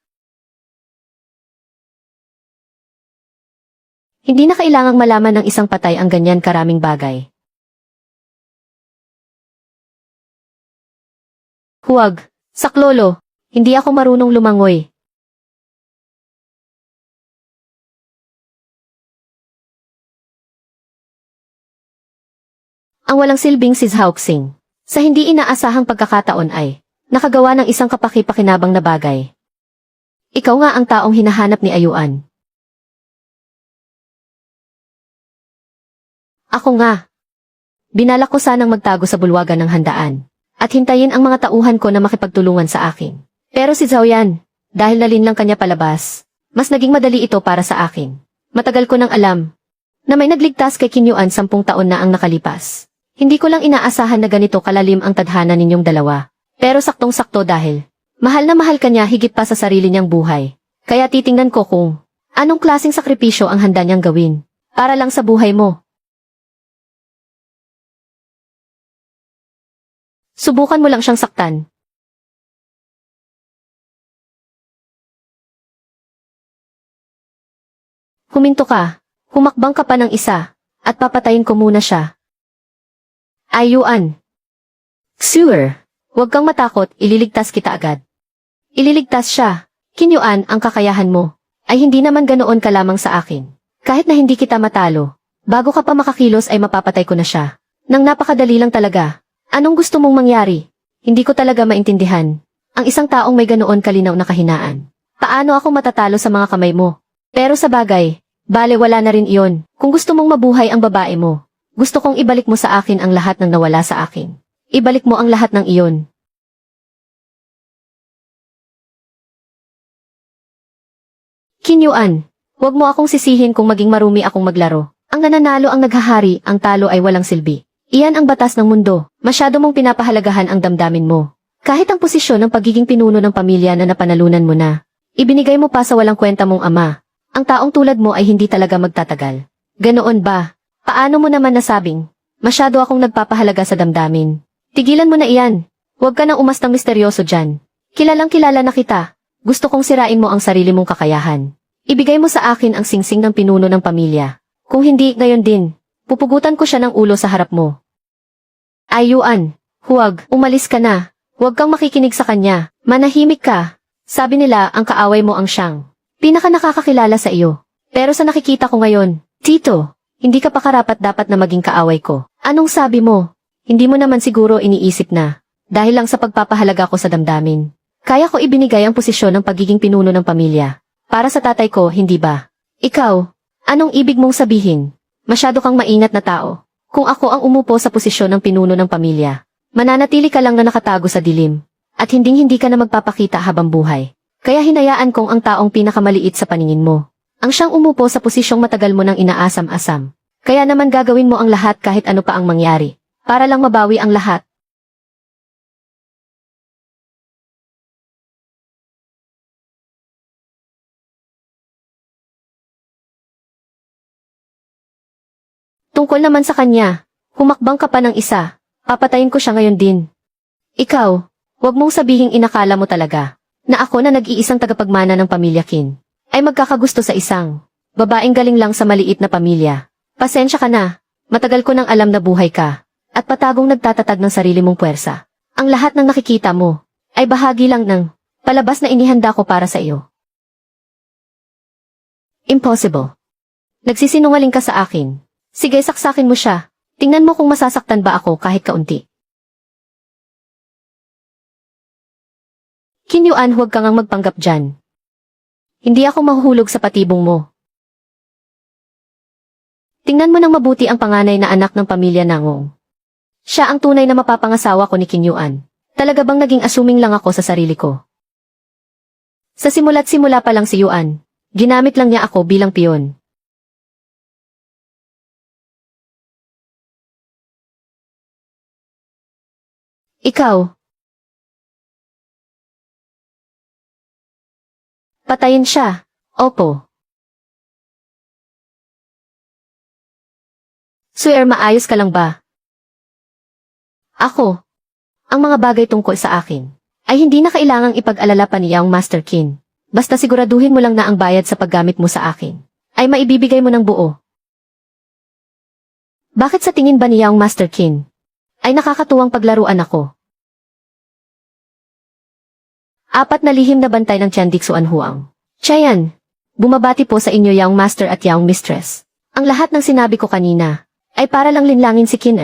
Hindi na kailangang malaman ng isang patay ang ganyan karaming bagay. Huwag. Saklolo. Hindi ako marunong lumangoy. Ang walang silbing si Zhao Xing. Sa hindi inaasahang pagkakataon ay nakagawa ng isang kapaki-pakinabang na bagay. Ikaw nga ang taong hinahanap ni Ayuan. Ako nga. Binalak ko sanang magtago sa bulwagan ng handaan at hintayin ang mga tauhan ko na makipagtulungan sa akin. Pero si Zhao Yan, dahil nalinlang kanya palabas, mas naging madali ito para sa akin. Matagal ko nang alam na may nagligtas kay Kim Yuan 10 taon na ang nakalipas. Hindi ko lang inaasahan na ganito kalalim ang tadhana ninyong dalawa. Pero saktong-sakto dahil mahal na mahal kanya higit pa sa sarili niyang buhay. Kaya titingnan ko kung anong klaseng sakripisyo ang handa niyang gawin para lang sa buhay mo. Subukan mo lang siyang saktan. Huminto ka, humakbang ka pa ng isa, at papatayin ko muna siya. Ayuan. Xur, huwag kang matakot, ililigtas kita agad. Ililigtas siya. Kim Yuan, ang kakayahan mo ay hindi naman ganoon ka lamang sa akin. Kahit na hindi kita matalo, bago ka pa makakilos ay mapapatay ko na siya. Nang napakadali lang talaga. Anong gusto mong mangyari? Hindi ko talaga maintindihan. Ang isang taong may ganoon kalinaw na kahinaan. Paano ako matatalo sa mga kamay mo? Pero sa bagay, bale wala na rin iyon. Kung gusto mong mabuhay ang babae mo, gusto kong ibalik mo sa akin ang lahat ng nawala sa akin. Ibalik mo ang lahat ng iyon. Kim Yuan, huwag mo akong sisihin kung maging marumi akong maglaro. Ang nananalo ang naghahari, ang talo ay walang silbi. Iyan ang batas ng mundo. Masyado mong pinapahalagahan ang damdamin mo. Kahit ang posisyon ng pagiging pinuno ng pamilya na napanalunan mo na, ibinigay mo pa sa walang kwenta mong ama. Ang taong tulad mo ay hindi talaga magtatagal. Ganoon ba? Paano mo naman nasabing, masyado akong nagpapahalaga sa damdamin? Tigilan mo na iyan. Huwag ka nang umastang misteryoso dyan. Kilalang kilala na kita. Gusto kong sirain mo ang sarili mong kakayahan. Ibigay mo sa akin ang singsing ng pinuno ng pamilya. Kung hindi, ngayon din, pupugutan ko siya ng ulo sa harap mo. Ayuan, huwag, umalis ka na. Huwag kang makikinig sa kanya. Manahimik ka. Sabi nila ang kaaway mo ang siyang pinaka nakakakilala sa iyo. Pero sa nakikita ko ngayon, Tito, hindi ka pa karapat-dapat na maging kaaway ko. Anong sabi mo? Hindi mo naman siguro iniisip na, dahil lang sa pagpapahalaga ko sa damdamin, kaya ko ibinigay ang posisyon ng pagiging pinuno ng pamilya. Para sa tatay ko, hindi ba? Ikaw, anong ibig mong sabihin? Masyado kang maingat na tao. Kung ako ang umupo sa posisyon ng pinuno ng pamilya, mananatili ka lang na nakatago sa dilim, at hinding-hindi ka na magpapakita habang buhay. Kaya hinayaan kong ang taong pinakamaliit sa paningin mo ang siyang umupo sa posisyong matagal mo nang inaasam-asam. Kaya naman gagawin mo ang lahat kahit ano pa ang mangyari, para lang mabawi ang lahat. Tungkol naman sa kanya, humakbang ka pa ng isa, papatayin ko siya ngayon din. Ikaw, huwag mong sabihing inakala mo talaga na ako na nag-iisang tagapagmana ng pamilya Qin ay magkakagusto sa isang babaeng galing lang sa maliit na pamilya. Pasensya ka na, matagal ko nang alam na buhay ka, at patagong nagtatatag ng sarili mong puwersa. Ang lahat ng nakikita mo ay bahagi lang ng palabas na inihanda ko para sa iyo. Impossible. Nagsisinungaling ka sa akin. Sige, saksakin mo siya. Tingnan mo kung masasaktan ba ako kahit kaunti. Qin Yuan, huwag kang magpanggap dyan. Hindi ako mahuhulog sa patibong mo. Tingnan mo nang mabuti ang panganay na anak ng pamilya Nangong. Siya ang tunay na mapapangasawa ko ni Qin Yuan. Talaga bang naging assuming lang ako sa sarili ko? Sa simula't simula pa lang si Yuan, ginamit lang niya ako bilang piyon. Ikaw. Patayin siya. Opo. Sir, maayos ka lang ba? Ako. Ang mga bagay tungkol sa akin ay hindi na kailangang ipag-alala pa niya ang Master Qin. Basta siguraduhin mo lang na ang bayad sa paggamit mo sa akin ay maibibigay mo ng buo. Bakit sa tingin ba niya ang Master Qin ay nakakatuwang paglaruan ako? 4 na lihim na bantay ng Tiandik Suan Huang. Chayan, bumabati po sa inyo Young Master at Young Mistress. Ang lahat ng sinabi ko kanina ay para lang linlangin si Qin.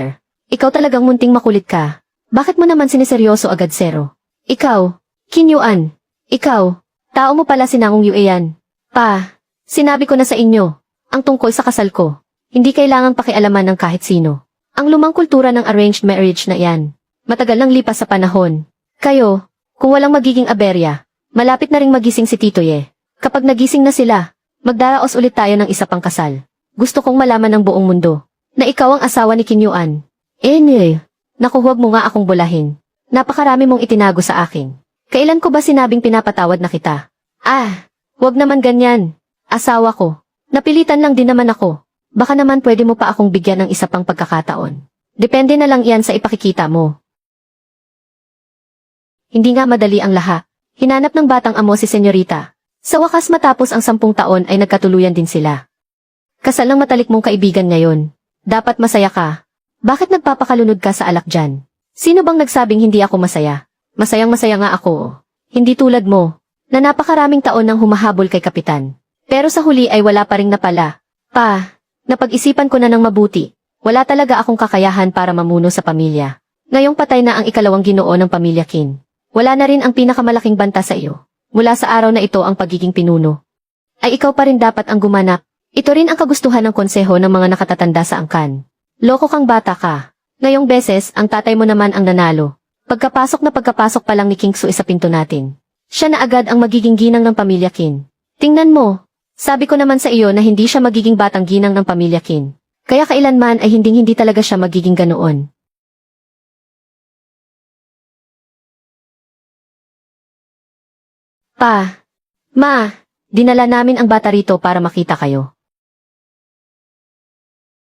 Ikaw talagang munting makulit ka. Bakit mo naman siniseryoso agad, Zero? Ikaw, Qin Yuan. Ikaw, tao mo pala si Nangong Yuan. Pa, sinabi ko na sa inyo, ang tungkol sa kasal ko, hindi kailangang pakialaman ng kahit sino. Ang lumang kultura ng arranged marriage na iyan, matagal nang lipas sa panahon. Kayo, kung walang magiging aberya, malapit na ring magising si Tito Ye. Kapag nagising na sila, magdaraos ulit tayo ng isa pang kasal. Gusto kong malaman ng buong mundo na ikaw ang asawa ni Qin Yuan. Naku, huwag mo nga akong bulahin. Napakarami mong itinago sa akin. Kailan ko ba sinabing pinapatawad na kita? Huwag naman ganyan. Asawa ko. Napilitan lang din naman ako. Baka naman pwede mo pa akong bigyan ng isa pang pagkakataon. Depende na lang yan sa ipakikita mo. Hindi nga madali ang lahat. Hinanap ng batang amo si Senyorita. Sa wakas matapos ang 10 taon ay nagkatuluyan din sila. Kasal ng matalik mong kaibigan ngayon. Dapat masaya ka. Bakit nagpapakalunod ka sa alak dyan? Sino bang nagsabing hindi ako masaya? Masayang masaya nga ako. Hindi tulad mo, na napakaraming taon nang humahabol kay Kapitan. Pero sa huli ay wala pa ring napala. Pa, napag-isipan ko na ng mabuti. Wala talaga akong kakayahan para mamuno sa pamilya. Ngayong patay na ang ikalawang ginoo ng pamilya Qin. Wala na rin ang pinakamalaking banta sa iyo. Mula sa araw na ito ang pagiging pinuno. Ay ikaw pa rin dapat ang gumanap. Ito rin ang kagustuhan ng konseho ng mga nakatatanda sa angkan. Loko kang bata ka. Ngayong beses, ang tatay mo naman ang nanalo. Pagkapasok pa lang ni King Su sa pinto natin. Siya na agad ang magiging ginang ng pamilya Qin. Tingnan mo. Sabi ko naman sa iyo na hindi siya magiging batang ginang ng pamilya Qin. Kaya kailanman ay hindi talaga siya magiging ganoon. Pa, ma, dinala namin ang bata rito para makita kayo.